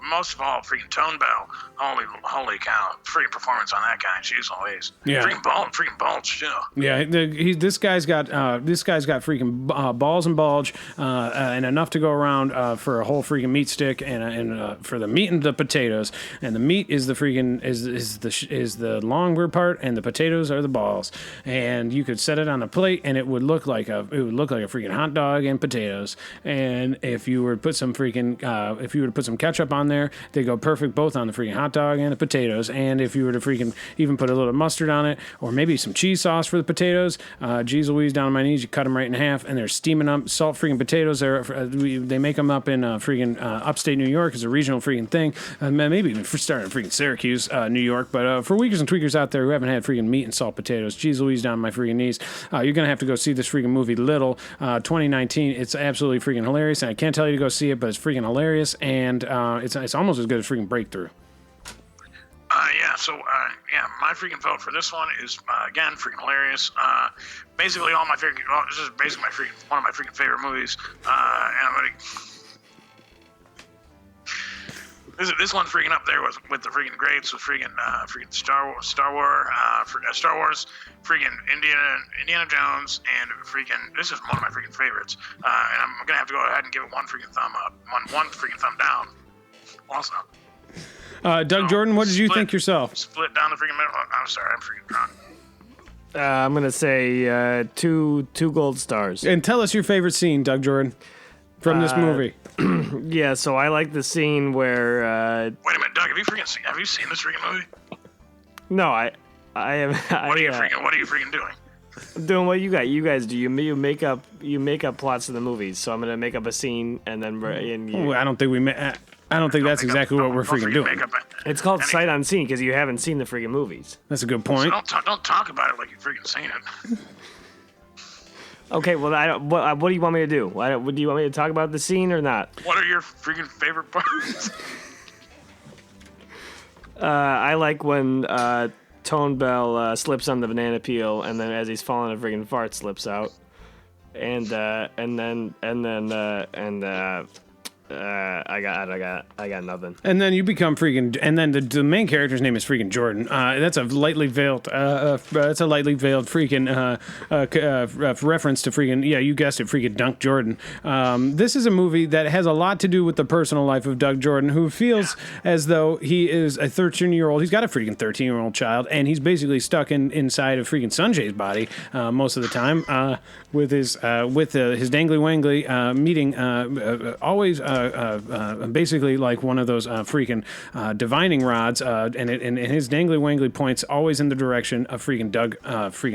most of all, freaking Tone Bell. Holy cow, freaking performance on that guy. She's always freaking Bulge too. Yeah, this guy's got freaking balls and bulge, and enough to go around for a whole freaking meat stick, and for the meat and the potatoes, and the meat is the freaking is the long part, and the potatoes are the balls, and you could set it on a plate, and it would look like a freaking hot dog and potatoes. And if you were to put some ketchup on there, they go perfect both on the freaking hot dog and the potatoes. And if you were to freaking even put a little mustard on it, or maybe some cheese sauce for the potatoes, geez Louise, down on my knees, you cut them right in half, and they're steaming up salt freaking potatoes. They make them up in freaking upstate New York as a regional freaking thing. Maybe even starting in freaking Syracuse, New York. But for weakers and tweakers out there who haven't had freaking meat and salt potatoes, geez Louise, down on my freaking knees, you're gonna have to go see this freaking movie Little, 2019. It's absolutely freaking hilarious, and I can't tell you to go see it, but it's freaking hilarious, and it's almost as good as freaking Breakthrough. My freaking vote for this one is again freaking hilarious. Basically all my favorite. Well, this is basically one of my freaking favorite movies, and I'm gonna. This one's freaking up there with the freaking grades with freaking Star Wars, freaking Indiana Jones, and freaking this is one of my freaking favorites. And I'm gonna have to go ahead and give it one freaking thumb up, one freaking thumb down. Also, Doug Jordan, what did you think yourself? Split down the freaking middle. I'm sorry, I'm freaking drunk. I'm gonna say two gold stars. And tell us your favorite scene, Doug Jordan, from this movie. Yeah, so I like the scene where. Wait a minute, Doug. Have you seen this freaking movie? No, I have. What are you freaking doing? Doing what you guys do. You make up plots of the movies. So I'm gonna make up a scene and then. I don't think that's exactly what we're freaking doing. It's called sight unseen because you haven't seen the freaking movies. That's a good point. So don't talk about it like you've freaking seen it. Okay, well, what do you want me to do? Do you want me to talk about the scene or not? What are your freaking favorite parts? I like when Tone Bell slips on the banana peel, and then as he's falling, a freaking fart slips out, and I got nothing. And then you become freaking, and then the main character's name is freaking Jordan. That's a lightly veiled, freaking reference to freaking, yeah, you guessed it, freaking Dunk Jordan. This is a movie that has a lot to do with the personal life of Doug Jordan, who feels as though he is a 13-year-old. He's got a freaking 13-year-old child, and he's basically stuck inside of freaking Sanjay's body most of the time with his dangly wangly meeting always basically like one of those freaking divining rods, and his dangly wangly points always in the direction of freaking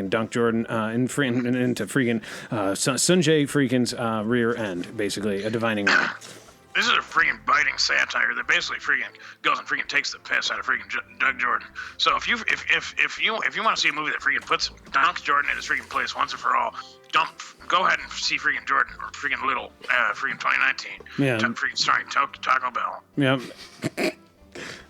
Dunk Jordan into freaking Sanjay freaking's rear end, basically a divining rod. This is a freaking biting satire that basically freaking goes and freaking takes the piss out of freaking Doug Jordan. So if you want to see a movie that freaking puts Dunk Jordan in his freaking place once and for all, go ahead and see freaking Jordan or freaking Little, freaking 2019. Yeah. Freaking starring Taco Bell. Yeah.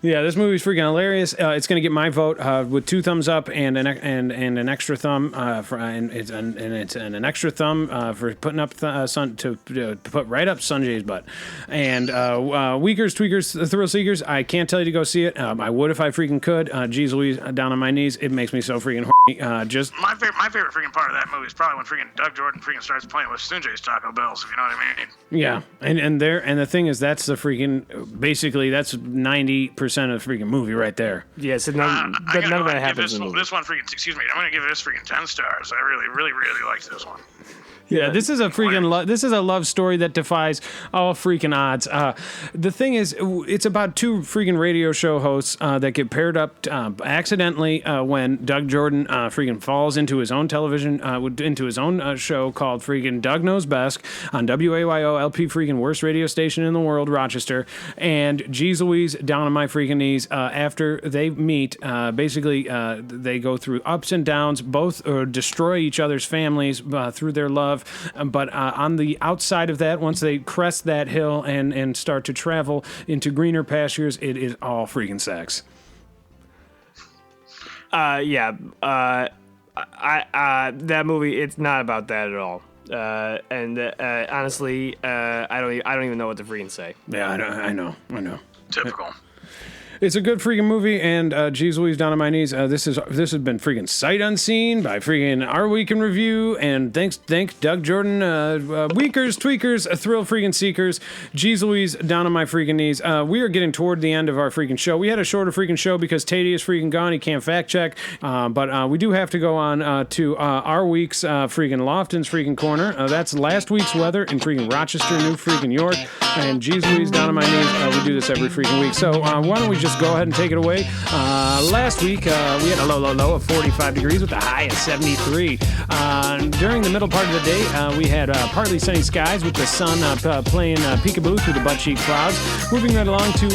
Yeah, this movie's freaking hilarious. It's going to get my vote with 2 thumbs up and an extra thumb and it's an extra thumb for putting up to put right up Sanjay's butt. And Weakers, Tweakers, Thrill Seekers. I can't tell you to go see it. I would if I freaking could. Geez Louise, down on my knees. It makes me so freaking horny. Just my favorite freaking part of that movie is probably when freaking Doug Jordan freaking starts playing with Sanjay's Taco Bells. If you know what I mean. Yeah, and the thing is that's the freaking basically that's 90% of the freaking movie right there. Yeah, so none of that happens in the movie. This one freaking, excuse me, I'm going to give this freaking 10 stars. I really, really, really liked this one. Yeah, this is a freaking this is a love story that defies all freaking odds. The thing is, it's about 2 freaking radio show hosts that get paired up accidentally when Doug Jordan freaking falls into his own television, into his own show called freaking Doug Knows Best on WAYO LP freaking worst radio station in the world, Rochester. And Geez Louise, down on my freaking knees. After they meet, basically they go through ups and downs, both destroy each other's families through their love. But on the outside of that, once they crest that hill and start to travel into greener pastures, it is all freaking sex. That movie, it's not about that at all. Honestly, I don't even know what to freaking say. Yeah, I know. Typical. It's a good freaking movie, and geez Louise, down on my knees. This has been freaking Sight Unseen by freaking Our Week in Review, and thanks Doug Jordan, Weakers, Tweakers, Thrill freaking Seekers, geez Louise, down on my freaking knees. We are getting toward the end of our freaking show. We had a shorter freaking show because Taddea is freaking gone. He can't fact check, but we do have to go on to our week's freaking Lofton's freaking corner. That's last week's weather in freaking Rochester, New freaking York, and geez Louise, down on my knees. We do this every freaking week. So why don't we just go ahead and take it away. Last week, we had a low of 45 degrees with a high of 73. During the middle part of the day, we had partly sunny skies with the sun playing peekaboo through the butt cheek clouds. Moving right along to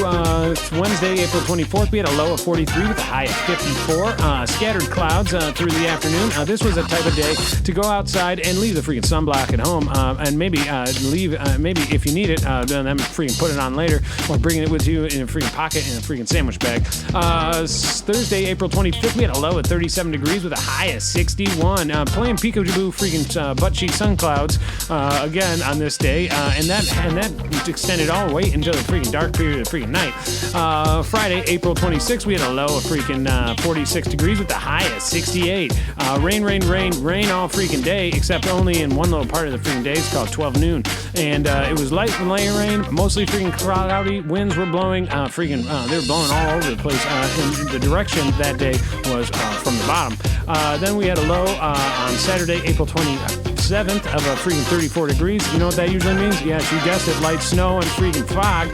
Wednesday, April 24th, we had a low of 43 with a high of 54. Scattered clouds through the afternoon. This was a type of day to go outside and leave the freaking sunblock at home, and maybe leave, maybe if you need it, then freaking put it on later, or bringing it with you in a freaking pocket in a freaking sandwich bag. Thursday, April 25th, we had a low at 37 degrees with a high of 61. Playing peekaboo freaking butt cheek sun clouds again on this day, and that extended all the way into the freaking dark period of the freaking night. Friday, April 26th, we had a low of freaking 46 degrees with a high of 68. Rain all freaking day, except only in one little part of the freaking day. It's called 12 noon, and it was light rain, mostly freaking cloudy. Winds were blowing, they were blowing all over the place, and the direction that day was from the bottom. Then we had a low on Saturday, April 27th of a freaking 34 degrees. You know what that usually means? Yes, you guessed it, light snow and freaking fog.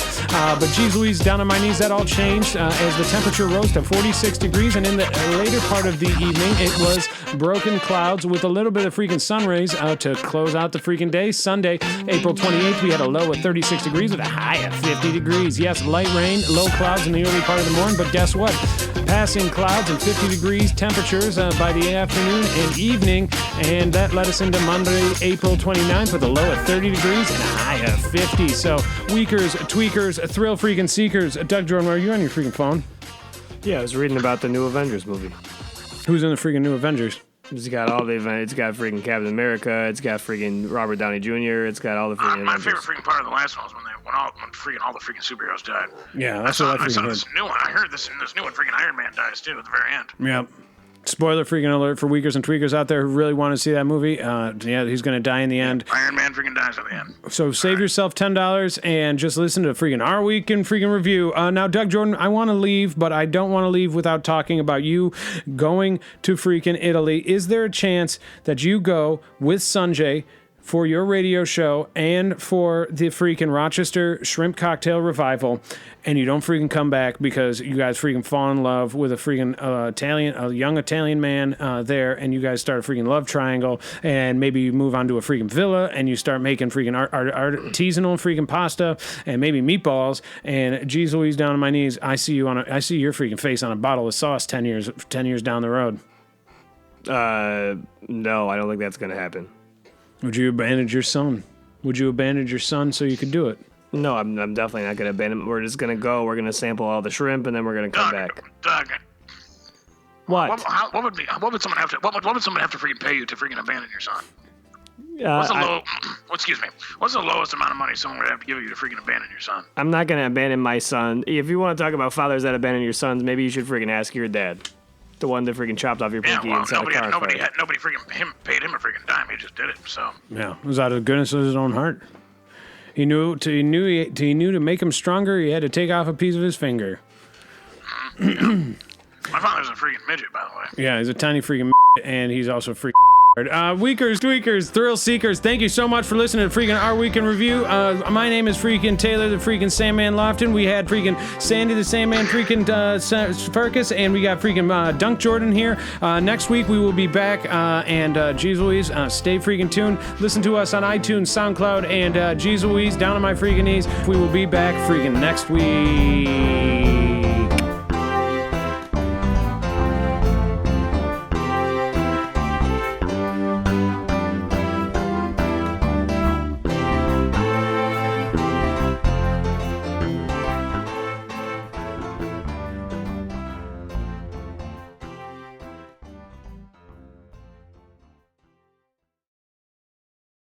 But geez Louise, down on my knees, that all changed as the temperature rose to 46 degrees, and in the later part of the evening, it was broken clouds with a little bit of freaking sun rays to close out the freaking day. Sunday, April 28th, we had a low of 36 degrees with a high of 50 degrees. Yes, light rain, low clouds in the early part of the morning, but guess what? Passing clouds and 50 degrees temperatures by the afternoon and evening, and that led us into Monday, April 29th with a low of 30 degrees and a high of 50. So, Weakers, Tweakers, Thrill freaking Seekers. Doug Jordan, are you on your freaking phone? Yeah, I was reading about the new Avengers movie. Who's in the freaking new Avengers? It's got all the events. It's got freaking Captain America. It's got freaking Robert Downey Jr. It's got all the freaking my Avengers. favorite freaking part of the last one was when freaking all the freaking superheroes died. Yeah, I that's saw, what I I saw freaking this new one. I heard this new one. Freaking Iron Man dies too at the very end. Yep. Spoiler freaking alert for weakers and tweakers out there who really want to see that movie. Yeah, he's going to die in the end. Iron Man freaking dies at the end. So save yourself $10 and just listen to freaking Our Week in freaking Review. Now, Doug Jordan, I want to leave, but I don't want to leave without talking about you going to freaking Italy. Is there a chance that you go with Sanjay for your radio show and for the freaking Rochester Shrimp Cocktail Revival, and you don't freaking come back because you guys freaking fall in love with a freaking a young Italian man there, and you guys start a freaking love triangle, and maybe you move on to a freaking villa, and you start making freaking artisanal freaking pasta, and maybe meatballs, and geez Louise, down on my knees, I see your freaking face on a bottle of sauce 10 years down the road. No, I don't think that's going to happen. Would you abandon your son? Would you abandon your son so you could do it? No, I'm definitely not going to abandon him. We're just going to go. We're going to sample all the shrimp, and then we're going to come back. Doug. What? What would someone have to freaking pay you to freaking abandon your son? What's the lowest amount of money someone would have to give you to freaking abandon your son? I'm not going to abandon my son. If you want to talk about fathers that abandon your sons, maybe you should freaking ask your dad. The one that freaking chopped off your pinky and set a car on fire. Nobody freaking paid him a freaking dime. He just did it. So yeah, it was out of the goodness of his own heart. He knew to make him stronger, he had to take off a piece of his finger. Yeah. My father's a freaking midget, by the way. Yeah, he's a tiny freaking and he's also freaking. Weakers, tweakers, thrill seekers, thank you so much for listening to freaking Our Week in Review. My name is freaking Taylor, the freaking Sandman Lofton. We had freaking Sandy the Sandman freaking Farkas, and we got freaking Dunk Jordan here. Next week we will be back, and geez Louise, stay freaking tuned. Listen to us on iTunes, SoundCloud, and geez Louise, down on my freaking knees. We will be back freaking next week.